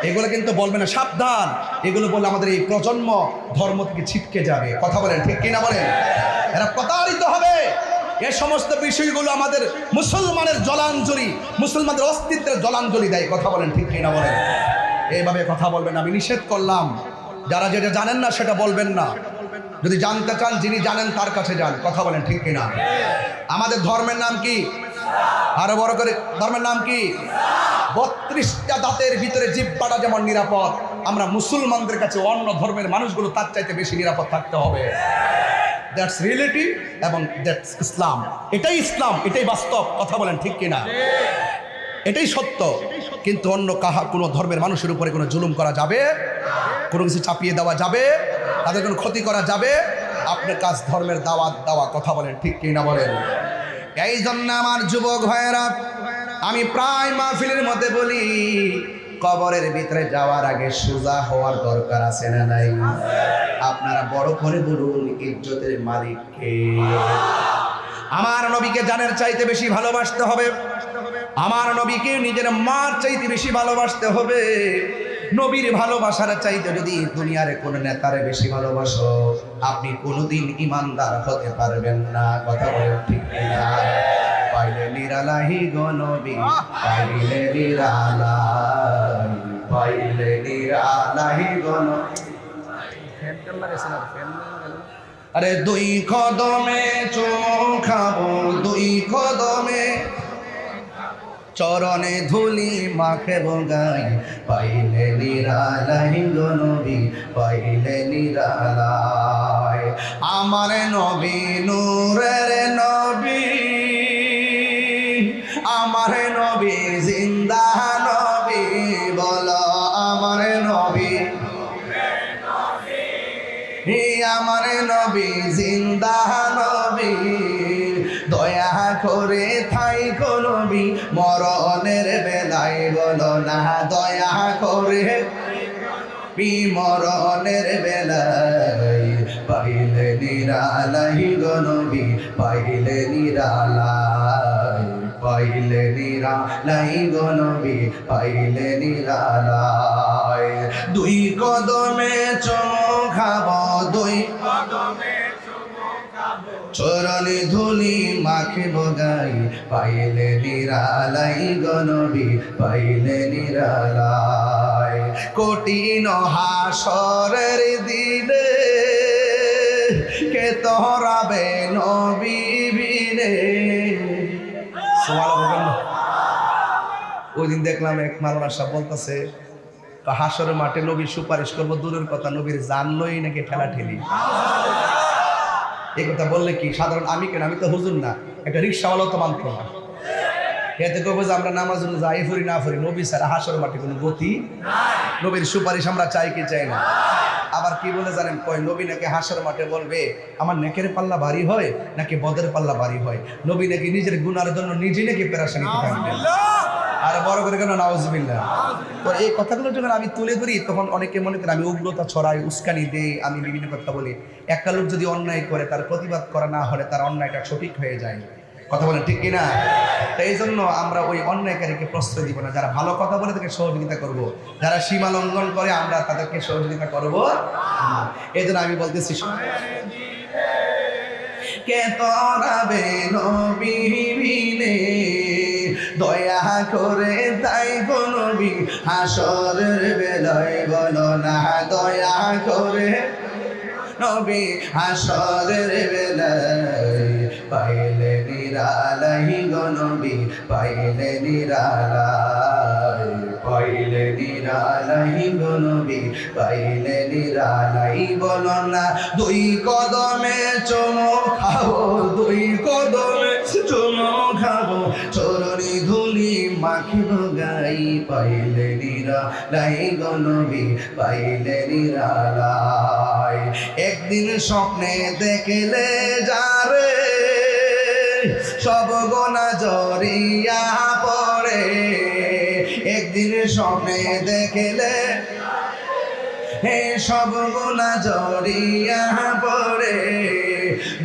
Speaker 1: এগুলো কিন্তু বলবে না, সাবধান। এগুলো বলে আমাদের এই প্রজন্ম ধর্ম থেকে ছিটকে যাবে। কথা বলেন ঠিক কিনা বলেন। এরা প্রতারিত হবে। এ সমস্ত বিষয়গুলো আমাদের মুসলমানের জলাঞ্জলি, মুসলমানদের অস্তিত্বের জলাঞ্জলি দেয়। কথা বলেন ঠিক কিনা বলেন। এইভাবে কথা বলবেন। আমি নিষেধ করলাম, যারা যেটা জানেন না সেটা বলবেন না। যদি জানতে চান, যিনি জানেন তার কাছে যান। কথা বলেন ঠিক কিনা। আমাদের ধর্মের নাম কি? আরো বড় করে, ধর্মের নাম কি? 32টা দাঁতের ভিতরে জিহ্বাটা যেমন নিরাপদ, আমরা মুসলমানদের কাছে অন্য ধর্মের মানুষগুলো তার চাইতে বেশি নিরাপদ থাকতে হবে। দ্যাটস রিয়েলিটি এবং দ্যাটস ইসলাম। এটাই ইসলাম, এটাই বাস্তব। কথা বলেন ঠিক কিনা। এটাই সত্য। কিন্তু অন্য কোনো ধর্মের মানুষের উপরে কোনো জুলুম করা যাবে, কোনো কিছু চাপিয়ে দেওয়া যাবে, তাদের কোনো ক্ষতি করা যাবে। আপনার কাজ ধর্মের দাওয়াত দেওয়া। কথা বলেন ঠিক কিনা বলেন। এই জন্য আমার যুবক ভাইয়েরা, আমি প্রায় মাহফিলের মধ্যে বলি, কবরের ভিতরে যাওয়ার আগে সোজা হওয়ার দরকার আছে না নাই? আপনারা বড় করে বলুন, ইজ্জতের মালিক কে? আমার নবীকে জানের চাইতে বেশি ভালোবাসতে হবে। আমার নবীকে নিজের মার চাইতে বেশি ভালোবাসতে হবে। নবীর ভালোবাসার চাইতে যদি দুনিয়ার কোন নেতারে বেশি ভালোবাসো, আপনি কোনোদিন ইমানদার হতে পারবেন না। কথা বলেন ঠিক কিনা। পাইলে নিরালাহি গো নবী, পাইলে নিরালাই, পাইলে নিরালাহি গো নবী। আরে 2 কদমে চুমু খাবো, 2 কদমে চরণে ধুলি মাখে গাই, পাইলে নিরালাই গো নবী, পাইলে নিরালাই। আমার নবী নূরের নবী, আমার নবী জিন্দা নবী, বলো আমার নবী, আমার নবী জিন্দা নবী। দয়া করে থাইকো নবী, মরণের বেলায় বলো না, দয়া করে মরণের বেলায় পাইলে নিরালাই গো নবী পাইলে নিরালাই পাইলে নিরালাই গো নবী পাইলে নিরালাই দুই কদমে চুমু খাবো দুই চরণে ধুলি মাখিব গাই পাইলে নিরালাই গো নবী পাইলে নিরালাই কঠিন হাসরের দিনে কে তোরাবে নবী বিনে ওই দিন দেখলাম এক মাওলানা সাহেব বলতেছে হাসরের মাঠে নবী সুপারিশ করবো দূরের কথা নবীর জানলই নাকি ঠেলা ঠেলি এই কথা বললে কি সাধারণ আমি কেন আমি তো হুজুর না একটা রিক্সাওয়ালাও তো মানতো না এতে করবো যে আমরা নামাজ যাই ফুরি না ফুরি নবী ছাড়া হাসর মাঠে কোনো গতি নবীর সুপারিশ আমরা চাই কি চাই না আবার কি বলে জানেন কয় নবী নাকি হাসর মাঠে বলবে আমার নেকের পাল্লা ভারী হয় নাকি বদের পাল্লা ভারী হয় নবী নাকি নিজের গুনার জন্য নিজেই নাকি পেরেশানিতে থাকবেন আর বড় করে কেন নাউজুবিল্লাহ তো এই কথাগুলো যখন আমি তুলে ধরি তখন অনেকে মনে করে আমি উগ্রতা ছড়াই উস্কানি দেই আমি বিভিন্ন কথা বলি একটা লোক যদি অন্যায় করে তার প্রতিবাদ করা না হলে তার অন্যায়টা সঠিক হয়ে যায় কথা বলেন ঠিক কিনা তাই এই জন্য আমরা ওই অন্যায়কারীকে প্রশ্রয় দিব না যারা ভালো কথা বলে তাদেরকে সহযোগিতা করব যারা সীমা লঙ্ঘন করে আমরা তাদেরকে সহযোগিতা করব এই জন্য আমি বলতেছি কে তোরাবে নবী বিনে দয়া করে তাই গো নবী হাসরের বেলায় বলো না দয়া করে নবী হাসরের বেলায় পাইলে নিরালাই গো নবী পাইলে নিরালাই পাইলে নিরালাই গো নবী পাইলে নিরালাই বলো না দুই কদমে চুমু খাবো দুই কদমে চুমু খাবো চরণি ধুলি মাখিব গাই পাইলে নিরালাই গো নবী পাইলে নিরালাই একদিন স্বপ্নে দেখলে যারে সব গোনা জড়িয়া পড়ে একদিন স্বপ্নে দেখলে হে সব গুনাহ জড়িয়া পড়ে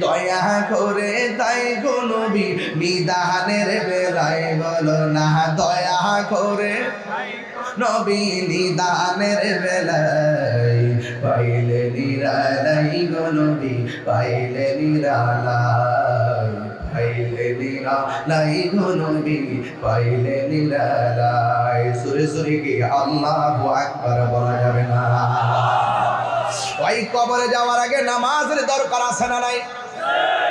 Speaker 1: দয়া করে তাই গো নবী নিদানের বেলায় বলো না দয়া করে নবী নিদানের বেলায় পাইলে নিরালাই গো নবী পাইলে নিরালাই পাইলে নিরালাই গো নবী পাইলে নিরালাই সুরে সুরে কি আল্লাহু আকবার বলা যাবে না ওই কবরে যাওয়ার আগে নামাজের দরকার আছে না নাই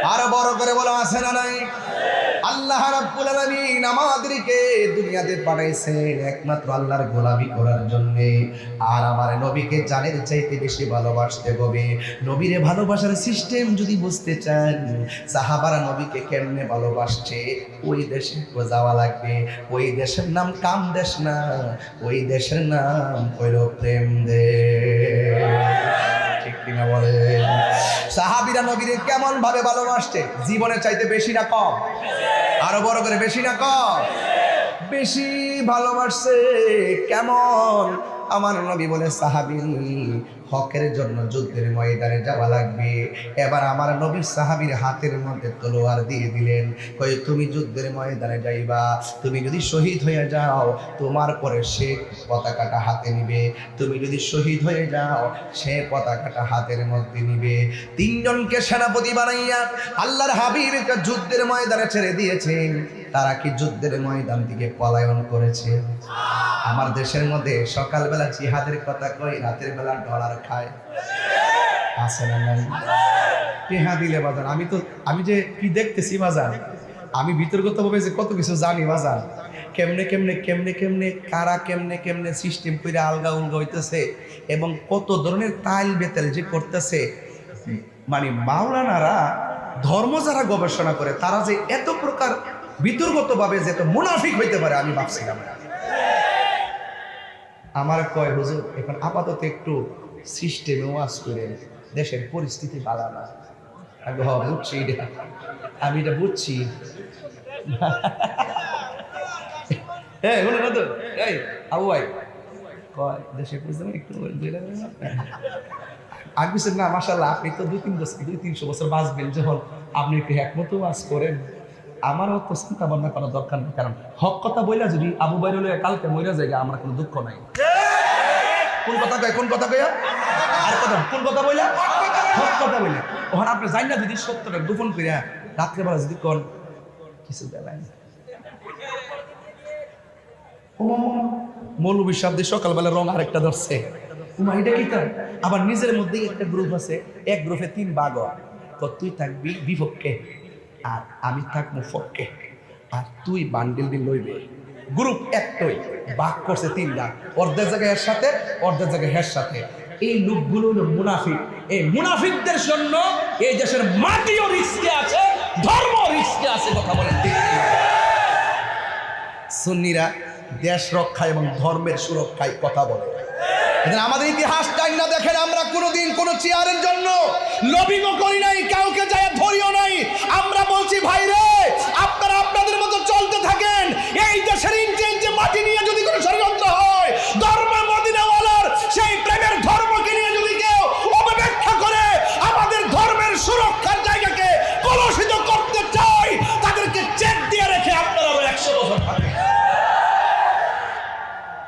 Speaker 1: আর বড় করে বলা আছে না নাই আল্লাহ রাব্বুল আলামিন আমাদেরকে দুনিয়াতে পাঠাইছেন একমাত্র আল্লাহর গোলামি করার জন্য আর আমার নবীকে জানের চাইতে বেশি ভালোবাসতে হবে নবীরে ভালোবাসার সিস্টেম যদি বুঝতে চান সাহাবারা নবীকে কেমনে ভালোবাসছে ওই দেশে যাওয়া লাগবে ওই দেশের নাম কাম দেশ না ওই দেশের নাম হইল প্রেম দেশ ঠিক কিনা বলেন সাহাবীরা নবীরে কেমন ভাবে ভালোবাসছে জীবনের চাইতে বেশি না কম আরো বড় করে বেশি না কম বেশি ভালোবাসছে কেমন আমার নবী বলে সাহাবী হকের জন্য যুদ্ধের ময়দানে যাওয়া লাগবে এবার আমার নবী সাহাবীর হাতের মধ্যে তলোয়ার দিয়ে দিলেন কই তুমি যুদ্ধের ময়দানে যাইবা তুমি যদি শহীদ হয়ে যাও তোমার পরে সে পতাকাটা হাতে নিবে তুমি যদি শহীদ হয়ে যাও সে পতাকাটা হাতের মধ্যে নিবে তিনজনকে সেনাপতি বানাইয়া আল্লাহর হাবিব একটা যুদ্ধের ময়দানে ছেড়ে দিয়েছেন তারা কি যুদ্ধের ময়দান থেকে পলায়ন করেছে আমার দেশের মধ্যে সকালবেলা জিহাদের কথা কই রাতের বেলা ডলার খায় আছে না নাই টেহা দিলে বাজান আমি যে কি দেখতেছি বাজান আমি বিতর্কতভাবে যে কত কিছু জানি বাজান কেমনে কেমনে কেমনে কেমনে কারা কেমনে কেমনে সিস্টেম করে আলগা উলগা হইতেছে এবং কত ধরনের তাল বেতাল যে করতেছে মানে মাওলানারা ধর্ম যারা গবেষণা করে তারা যে এত প্রকার বিতর্কতভাবে যে এত মুনাফিক হইতে পারে আমি ভাবছিলাম না আমার কয় হুজুর এখন আপাতত একটু সিস্টেমে ওয়াজ করে দেশের পরিস্থিতি ভালো না আমি বুঝছি এটা আমি এটা বুঝছি হ্যাঁ বলো না তো এই আবু ভাই কয় দেশের পরিস্থিতি একটু আগ বলছেন না মাশাআল্লাহ আপনি তো 200-300 বছর বাঁচবেন, যখন আপনি একটু একমতো ওয়াজ করেন আমারও তো চিন্তা ভাবনা করার দরকার নেই, কারণ হক কথা বইলা যদি আবু বাইর কালকে মইরা যায় আমার কোনো দুঃখ নাই। কোন কথা কয়, কোন কথা কইয়া আর কথা, কোন কথা বইলা হক কথা বইলা, ওখানে আপনি জানি না যদি সত্যটা গোপন করিয়া রাত্রেবেলা যদি কোন কিছু বেলায় মৌলবী শব্দে সকালবেলা রং আরেকটা ধরছে, এটা কি তার আবার নিজের মধ্যেই একটা গ্রুপ আছে, এক গ্রুপে 3 ভাগ, তো তুই থাকবি বিপক্ষে আর আমি থাকবো পক্ষে, আর তুই বান্ডিল দিন লইবে। গ্রুপ একটাই, ভাগ করছে 3টা, অর্ধেক জায়গায় এর সাথে অর্ধেক জায়গায় হের সাথে। এই লোকগুলো হলো মুনাফিক। এই মুনাফিকদের জন্য এই দেশের মাটিও রিস্কে আছে, ধর্ম রিস্কে আছে। কথা বলেন ঠিক? সুন্নিরা দেশ রক্ষা এবং ধর্মের সুরক্ষায় কথা বলে। আমাদের ইতিহাসটাই না দেখেন, আমরা কোনোদিন কোনো চেয়ারের জন্য লবিংও করি নাই, কাউকে যায় ধরিও নাই। আমরা বলছি ভাই রে, আপনারা আপনাদের মতো চলতে থাকেন। এই দেশের ইঞ্চে মাটি নিয়ে যদি কোনো ষড়যন্ত্র হয়, ধর্ম মদিনাওয়ালার সেই প্রেমের ধর্মকে নিয়ে যদি কেউ অপব্যাখ্যা করে আমাদের ধর্মের সুরক্ষার জায়গাকে কলুষিত করতে চায়, তাদেরকে চেক দিয়ে রেখে আপনারা 100 বছর থাকেন।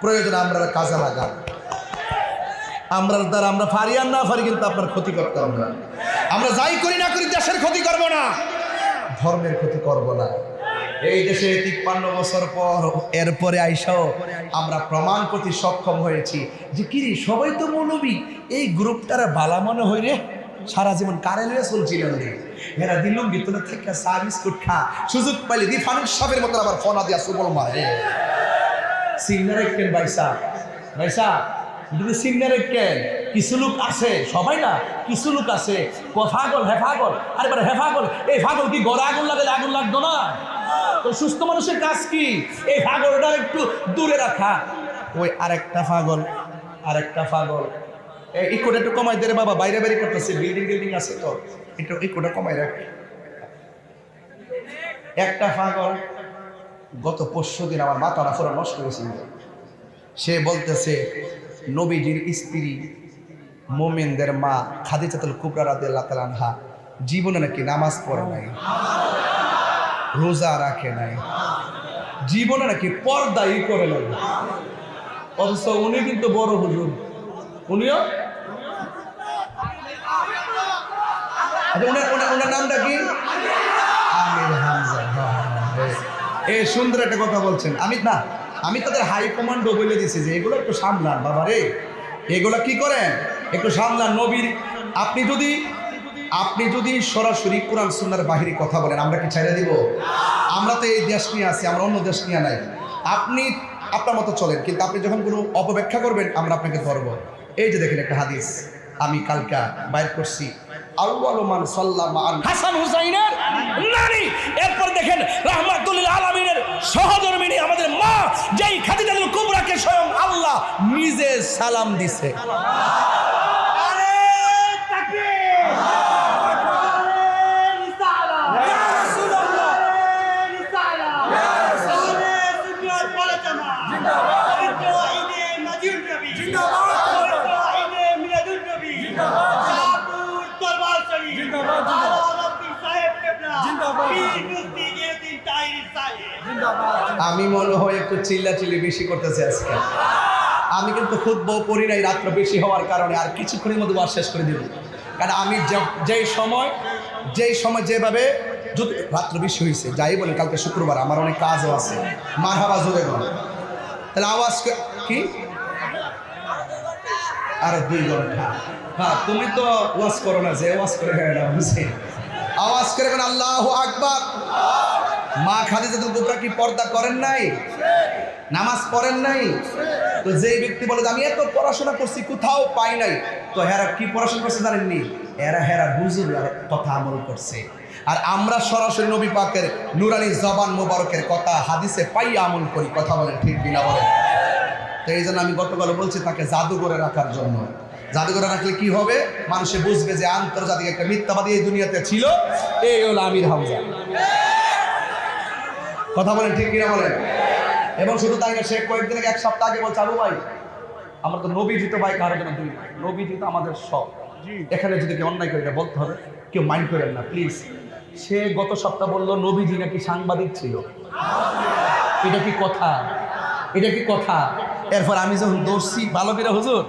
Speaker 1: প্রয়োজন আমরা কাজে লাগান। আমরা দ্বারা আমরা পারি আর না পারি, কিন্তু আপনার ক্ষতি করতে আমরা আমরা যাই করি না করি দেশের ক্ষতি করব না, ধর্মের ক্ষতি করব না। এই দেশে 53 বছর পর এরপরে আইসাও আমরা প্রমাণ করতে সক্ষম হয়েছি যে কি সবাই তো মৌলবী, এই গ্রুপটারা বালা মনে হয় রে, সারা জীবন কারেন্টে চলছিলেন রে, এরা দিলুম ভিতরে থেকে চা বিস্কুট খা, সুযোগ পাইলে দি ফানুস সাহেবের মতো আবার ফোনা দিয়া সুবল মারে সিগনারে কেন ভাইসা ভাইসা সিগনারে কেন। কিছু লোক আছে, সবাই না, কিছু লোক আছে ফাগল হেফাগল, আরে বারে হেফাগল, এই ফাগল কি গড়ে আগুন লাগালে আগুন লাগতো না? তো সুস্থ মানুষের কাজ কি এই ফাগলটা একটু দূরে রাখা। ওই আরেকটা পাগল এই কোটা একটু কমাই দে রে বাবা, বাইরে বাইরে করতেছে, বিল্ডিং আছে তো একটু এই কোটা কমাই রাখ। একটা পাগল গত 5 দিন আমার মাথাটা পুরো নষ্ট হয়েছিল। সে বলতেছে নবীজির স্ত্রী মোমেনদের মা খাদিজাতুল কুবরা রাদিয়াল্লাহু তাআলা আনহা জীবনে নাকি নামাজ পড়ে নাই, রোজা রাখে নাই, জীবনে নাকি পর্দাই করে নাই। অথচ উনি কিন্তু বড় হুজুর, উনিও ওনার নামটা কি? আমির হামজা। এই সুন্দর একটা কথা বলছেন। আমি তাদের হাই কমান্ডও বলে দিছি যে এগুলো একটু সামলান বাবা রে, এগুলো কি করেন একটু সামলান। নবীর আপনি যদি সরাসরি কোরআন সুন্নাহর বাহিরে কথা বলেন, আমরা কি ছেড়ে দিব? আমরা তো এই দেশ নিয়ে আছি, আমরা অন্য দেশ নিয়ে নাই। আপনি আপনার মতো চলেন, কিন্তু আপনি যখন কোনো অপব্যাখ্যা করবেন আমরা আপনাকে ধরব। এই যে দেখেন একটা হাদিস আমি কালকা বাইর করছি, আউয়ালুমান সাল্লামা আল হাসান হুসাইনের নারী। এরপর দেখেন রাহমাতুল লিল আলামিনের সহধর্মিণী আমাদের মা, যেই খাদিজাতুল কুবরাকে স্বয়ং আল্লাহ নিজে সালাম দিছে।
Speaker 3: আরে তাকবীর, আরে রিসালা, ইয়া রাসূলুল্লাহ, রিসালা, ইয়া রাসূলুল্লাহ, সুন্নাত ওয়াল জামাত জিন্দাবাদ, ঈদে মাজিদ নবী জিন্দাবাদ, ঈদে মিলাদুন নবী জিন্দাবাদ, শাহপুর দরবার শরীফ জিন্দাবাদ, আলাউদ্দিন সাহেব কেবলা জিন্দাবাদ, পীর মুফতি ইউদ্দিন তাহির সাহেব জিন্দাবাদ। আমি মনে হয় একটু চিল্লাচিল্লি বেশি করতেছে আজকে। আমি কিন্তু খুতবা পড়ি নাই রাত্র বেশি হওয়ার কারণে, আর কিছুক্ষণের মধ্যে ওয়াজ শেষ করে দেব। কারণ আমি যেই সময় যেভাবে রাত্র বেশি হয়েছে, যাই বলেন কালকে শুক্রবার আমার অনেক কাজও আছে, মারহাবা জোরে বল। তাহলে আওয়াজ কি আর 2 ঘন্টা? হ্যাঁ, তুমি তো ওয়াজ করো না, যে ওয়াজ করে আওয়াজ করে আল্লাহু আকবার। মা খাদিজাতুল কুবরা কি পর্দা করেন নাই? নামাজ পড়েন নাই? তো যেই ব্যক্তি বলে আমি এত পড়াশোনা করছি কোথাও পাই নাই, তো হেরা কি পড়াশোনা করছে জানেননি? হেরা হুজুর কথা আমল করছে। আর আমরা সরাসরি নবী পাকের নুরানি জবান মোবারকের কথা হাদিসে পাই আমল করি। কথা বলেন ঠিক কিনা বলেন? তো এই জন্য আমি গতকাল বলছি তাকে জাদুঘরে রাখার জন্য। জাদুঘরে রাখলে কি হবে? মানুষে বুঝবে যে আন্তর্জাতিক একটা মিথ্যাবাদী এই দুনিয়াতে ছিল, এই হলো আমির হামজা। কথা বলেন ঠিক কিনা বলেন? এবং শুধু তাই না, সে কয়েকদিন আগে 1 সপ্তাহ আগে বলছে আবু ভাই আমরা তো নবীজি তো ভাই কারো জন্য দুই ভাই, নবীজি তো আমাদের সব।
Speaker 1: এখানে যদি কেউ অন্যায় করে এটা বলতে হবে, কেউ মাইন্ড করেন না প্লিজ। সে গত সপ্তাহ বললো নবীজি নাকি সাংবাদিক ছিল, এটা কি কথা? এটা কি কথা? এরপর আমি যখন দৌড়ছি ভালো করে হুজুর,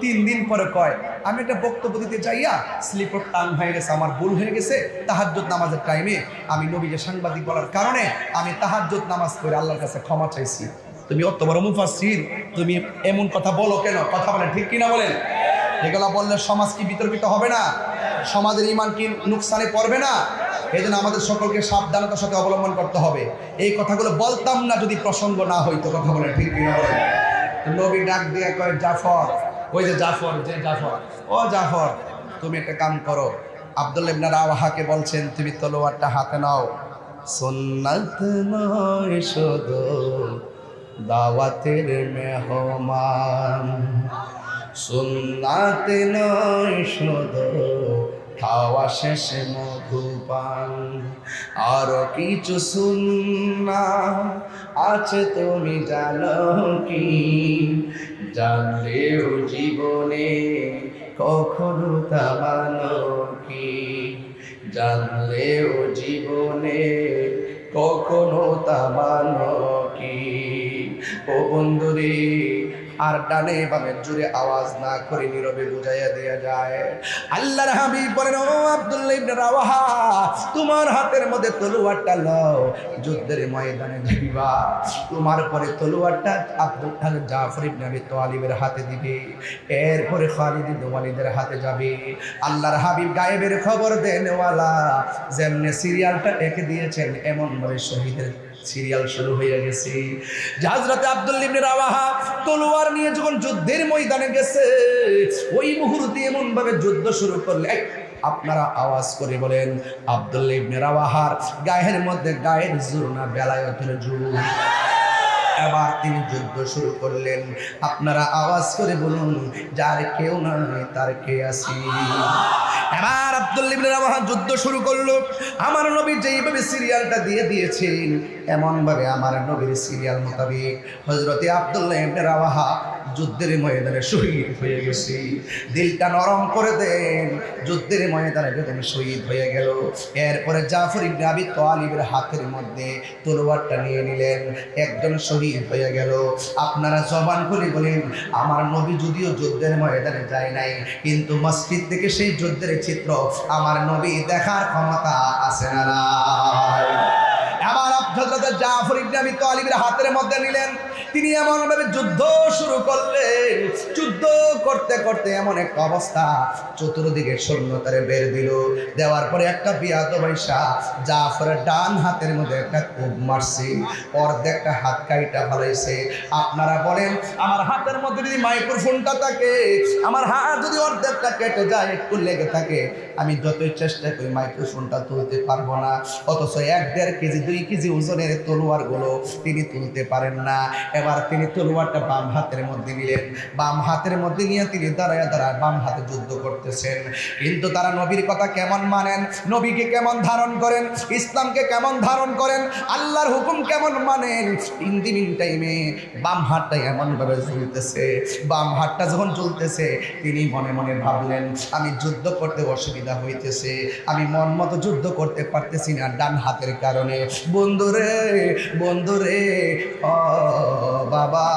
Speaker 1: 3 দিন পরে কয় আমি একটা বক্তব্য দিতে চাইয়া স্লিপর টান হয়ে গেছে, আমার ভুল হয়ে গেছে, তাহাজ্জুদ নামাজের টাইমে আমি নবীকে সাংবাদিক বলার কারণে আমি তাহাজ্জুদ নামাজ পড়ে আল্লাহর কাছে ক্ষমা চাইছি। তুমি অত বড় মুফাসসির, তুমি এমন কথা বলো কেন? কথা বলেন, ঠিক কিনা বলেন? এগুলো বললে সমাজ কি বিতর্কিত হবে না? সমাজের ঈমান কি নুকসানে পড়বে না? এই জন্য আমাদের সকলকে সাবধানতার সাথে অবলম্বন করতে হবে। এই কথাগুলো বলতাম না যদি প্রসঙ্গ না হইতো। কথা বলেন, ঠিক কিনা বলেন? নবী ডাক দিয়ে কয় জাফর, ওই যে জাফর, যে জাফর, ও জাফর তুমি একটা কাম করো। আব্দুল্লাহ ইবনে রাওয়াহাকে বলছেন তুমি তলোয়ারটা হাতে নাও। সুন্নাত নয় শুধু দাওয়াতের মেহমান, সুন্নাত নয় শুধু খাওয়া শেষে মধুপান, আর কিছু সুন্নাহ আছে তুমি জানো কি? জানলেও জীবনে কখনো তা মানো কি? জানলেও জীবনে কখনো তা মানো কি? ও বন্ধুরে, আর ডানে বামে জুড়ে আওয়াজ না করে নীরবে বুঝাইয়া দেয়া যায়। আল্লাহর হাবিব বলেন, ও আব্দুল্লাহ ইবনে রাওয়াহা, তোমার হাতের মধ্যে তলোয়ারটা লও, যুদ্ধের ময়দানে যাইবা। তোমার পরে তলোয়ারটা জাফর ইবনে আবি তালিবের হাতে দিবে, এরপরে খালিদ ইবনে ওয়ালিদের হাতে যাবে। আল্লাহর হাবিব গায়েবের খবর দেনওয়ালা, যেমনে সিরিয়ালটা এঁকে দিয়েছেন এমন ভাবে শহীদের সিরিয়াল শুরু হয়ে গেছে। হযরত আব্দুল্লাহ ইবনে রাওয়াহা তলোয়ার নিয়ে যখন যুদ্ধের ময়দানে গেছে, ওই মুহূর্তে এমন ভাবে যুদ্ধ শুরু করলেন, আপনারা আওয়াজ করে বলেন আব্দুল্লাহ ইবনে রাওয়াহার গায়ের মধ্যে গায়ের জোর না বেলায়েতের জোর। এবার তিনি যুদ্ধ শুরু করলেন, আপনারা আওয়াজ করে বলুন যার কেউ নাই তার কে আছি। এবার আব্দুল্লাহ ইবনে রাওয়াহা যুদ্ধ শুরু করলো। আমার নবী যেইভাবে সিরিয়ালটা দিয়ে দিয়েছেন এমন ভাবে আমার নবীর সিরিয়াল মোতাবেক হযরতে আব্দুল্লাহ ইবনে রাওয়াহা যুদ্ধের ময়দানে শহীদ হয়ে গেছে। দিলটা নরম করে দেন, যুদ্ধের ময়দানে যখন শহীদ হয়ে গেল, এরপরে জাফর ইবনে আবি তালিবের হাতের মধ্যে তলোয়ারটা নিয়ে নিলেন, একজন শহীদ হয়ে গেল। আপনারা জবান খুলে বলেন, আমার নবী যদিও যুদ্ধের ময়দানে যায় নাই, কিন্তু মসজিদ থেকে সেই যুদ্ধের চিত্র আমার নবী দেখার ক্ষমতা আছে না নাই? আবার হযরত জাফর ইবনে আবি তালিবের হাতের মধ্যে নিলেন, তিনি এমন ভাবে যুদ্ধ শুরু করলেন। যুদ্ধ করতে করতে এমন একটা অবস্থা, চতুর্দিকে সৈন্যতারে বের দিল। দেওয়ার পরে একটা বিয়াদব আইসা জাফরের ডান হাতের মধ্যে একটা কোপ মারছে, অর্ধেকটা হাত কাইটা ফেলাইছে। আপনারা বলেন, আমার হাতের মধ্যে যদি মাইক্রোফোনটা থাকে, আমার হাত যদি অর্ধেকটা কেটে যায়, একটু লেগে থাকে, আমি যতই চেষ্টা করি মাইক্রোফোনটা তুলতে পারবো না। অথচ 1-1.5 কেজি 2 কেজি ওজনের তলোয়ার গুলো তিনি তুলতে পারেন না। এবার তিনি তলোয়ারটা বাম হাতের মধ্যে নিলেন, বাম হাতের মধ্যে নিয়ে তিনি দাঁড়ায় দাঁড়ায় বাম হাতে যুদ্ধ করতেছেন। কিন্তু তারা নবীর কথা কেমন মানেন, নবীকে কেমন ধারণ করেন, ইসলামকে কেমন ধারণ করেন, আল্লাহর হুকুম কেমন মানেন, ইন দি মিন টাইমে বাম হাতটা এমন ভাবে ঝুলতেছে। বাম হাতটা যখন ঝুলতেছে, তিনি মনে মনে ভাবলেন আমি যুদ্ধ করতে অসুবিধা হইতেছে, আমি মন মতো যুদ্ধ করতে পারতেছি না ডান হাতের কারণে। বন্ধুরে বন্ধুরে, ও বাবা,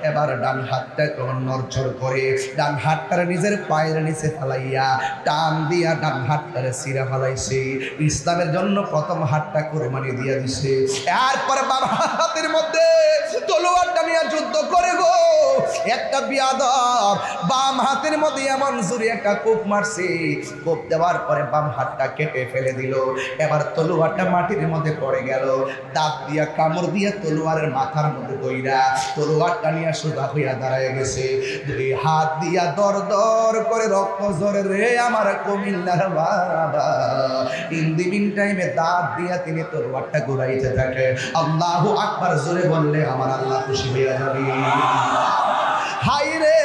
Speaker 1: এবার ডান হাতটা কেমন নড়চড় করে ডান হাতটারে নিজের পায়ের নিচে ফেলাইয়া টান দিয়া ডান হাতটারে ছিঁড়ে ফেলাইছে। ইসলামের জন্য প্রথম হাতটা কোরবানি দিয়া দিছে। এরপরে বাম হাতের মধ্যে তলোয়ারটা নিয়ে যুদ্ধ করে গো, একটা বিয়াদব বাম হাতের মধ্যে এমন জোরে একটা কোপ মারছে, কোপ দেওয়ার পরে বাম হাতটা কেটে ফেলে দিল। এবার তলোয়ারটা মাটির মধ্যে পড়ে গেল, দাঁত দিয়া কামড় দিয়া তলোয়ারের মাথার মধ্যে কইরা তলোয়ারটা নিয়ে সোজা হইয়া দাঁড়ায় গেছে। 2 হাত দিয়া দর দর করে রক্ত ঝরে রে আমার কুমিল্লার বাবা। ইন দি মিন টাইমে দাঁত দিয়া তিনি তলোয়ারটা ঘুরাইতে থাকে। আল্লাহু আকবার জোরে বললে আমার আল্লাহ খুশি হইয়া যাবে। হাই রে,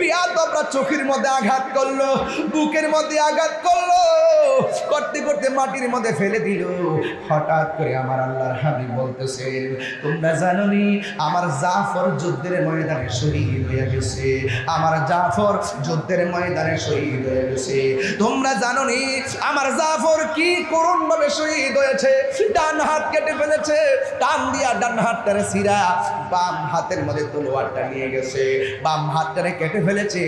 Speaker 1: বিয়াদবরা চোখের মধ্যে আঘাত করলো, বুকের মধ্যে আঘাত করলো, করতে করতে মাটির মধ্যে ফেলে দিল। হঠাৎ করে আমার আল্লাহর হাবিব বলতেছেন, তোমরা জানো নি আমার জাফর যুদ্ধের ময়দানে শহীদ হয়ে গেছে, আমার জাফর যুদ্ধের ময়দানে শহীদ হয়ে গেছে। তোমরা জানো নি আমার জাফর কি করুণ ভাবে শহীদ হয়েছে, ডান হাত কেটে ফেলেছে, টান দিয়া ডান হাতটারে ছিঁড়া বাম হাতের মধ্যে তলোয়ারটা নিয়ে গেছে, বাম হাতটারে কেটে ফেলেছে,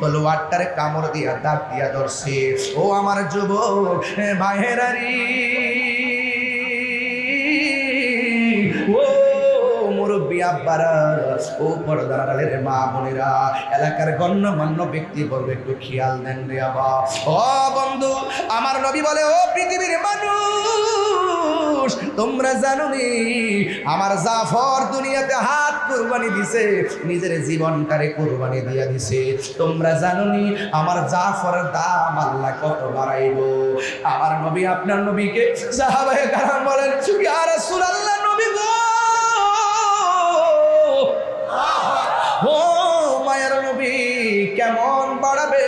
Speaker 1: তলোয়ারটারে কামড় দিয়া দাঁত দিয়া ধরছে। ও আমার যুবক ভাইয়েরারি, ও মুরব্বী আব্বারা, ও পর্দার আড়ালের মা বোনেরা, এলাকার গণ্যমান্য ব্যক্তিবর্গ একটু খেয়াল দেন রে বাবা। ও বন্ধু, আমার নবী বলে, ও পৃথিবীর মানুষ, তোমরা জানো নি আমার জাফর দুনিয়াতে হাত কুরবানি দিছে, নিজের জীবনটারে কুরবানি দিয়া দিছে। তোমরা জানো নি আমার জাফরের দাম আল্লাহ কত বাড়াইব। আমার নবী আপনার নবীকে সাহাবায়ে কেরাম বলেন, ইয়া রাসূলুল্লাহ, নবী গো, ও মায়ের নবী কেমন বাড়াবে?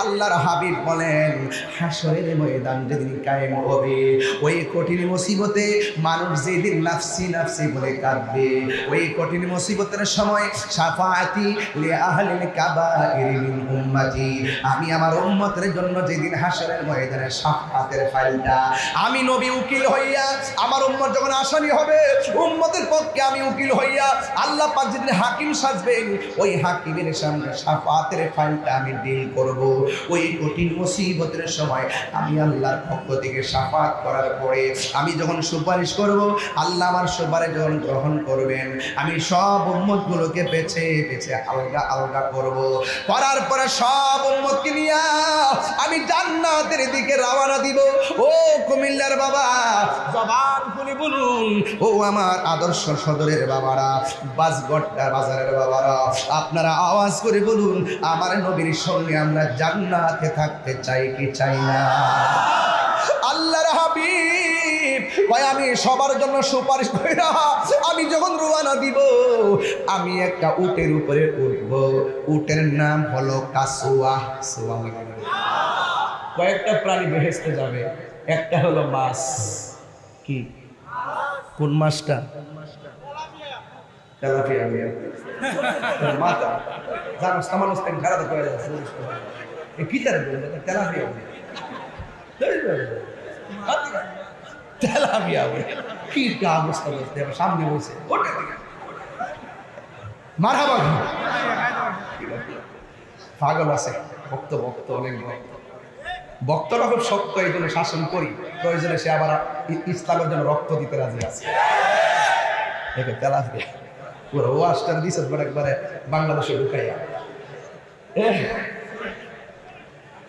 Speaker 1: আল্লাহর হাবিব বলেন, হাসরের ময়দান যেদিন কায়েম হবে, ওই কঠিন মুসিবতে মানুষ যেদিন নাফসি নাফসি বলে কাঁদবে, ওই কঠিন মুসিবতের সময় শাফাআতি লি আহলিল কাবাইর মিন উম্মতি, আমি আমার উম্মতের জন্য যেদিন হাসরের ময়দানে শাফাআতের ফাইলটা আমি নবী উকিল হইয়া, আমার উম্মত যখন আসামি হবে, উম্মতের পক্ষে আমি উকিল হইয়া আল্লাহ পাক যেদিন হাকিম সাজবেন, ওই হাকিমের সামনে শাফাআতের ফাইলটা আমি ডিল করব। ওই কঠিন মুসিবতের সময় আমি আল্লাহর পক্ষ থেকে শাফাআত করার পরে আমি যখন সুপারিশ করব, আল্লাহ আমার সুপারিশ যখন গ্রহণ করবেন, আমি সব উম্মতগুলোকে বেছে বেছে আলগা আলগা করব। করার পরে সব উম্মতকে নিয়ে আমি জান্নাতের দিকে রওনা দিব। ও কুমিল্লার বাবা, জবান খুলে বলুন, ও আমার আদর্শ সদরের বাবারা, বাসগড্ডা বাজারের বাবারা, আপনারা আওয়াজ করে বলুন, আমার নবীর সঙ্গে আমরা জান্নাতে থাকতে চাই কি চাই না? আল্লাহর হাবিব ভাই, আমি সবার জন্য সুপারিশ করি না। আমি যখন রওনা দিব, আমি একটা উটের উপরে উঠব। উটের নাম হলো কাসুয়া। কয়েকটা প্রাণী বেহেশতে যাবে, একটা হলো মাছ। কি? কোন মাছটা? তেলাপিয়া। মাথা জানো সামান্য খারাপ করে যাচ্ছে, কি তার তেলাপিয়া, তেলাপিয়া কি অবস্থা বলতে সামনে বলছে মারহাবা। পাগল আছে, ভক্ত ভক্ত অনেক ভক্ত, ভক্তরা খুব শক্ত, এই জন্য শাসন করি, প্রয়োজনে সে আবার ইসলামের জন্য রক্ত দিতে রাজি আছে। দেখো তেলাপিয়া পুরো ওয়াশটার দিছে একবারে বাংলাদেশে ঢুকাইয়া।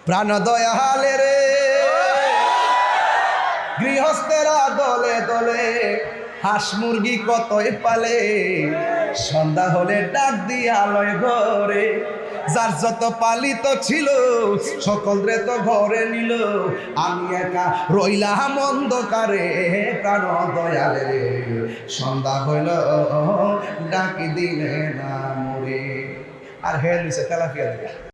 Speaker 1: প্রাণ দয়ালে রে গৃহস্থেরা দলে দলে, হাঁস মুরগি কতই পালে, সন্ধ্যা হলে ডাক দিয়া আলোয় ঘরে, যার যত পালিত ছিল সকলরে তো ঘরে নিল, আমি একা রইলাম অন্ধকারে। প্রাণ দয়ালে রে সন্ধ্যা হইল ডাকি দিলে না মরে। আর হেল নিছে তেলাপিয়া।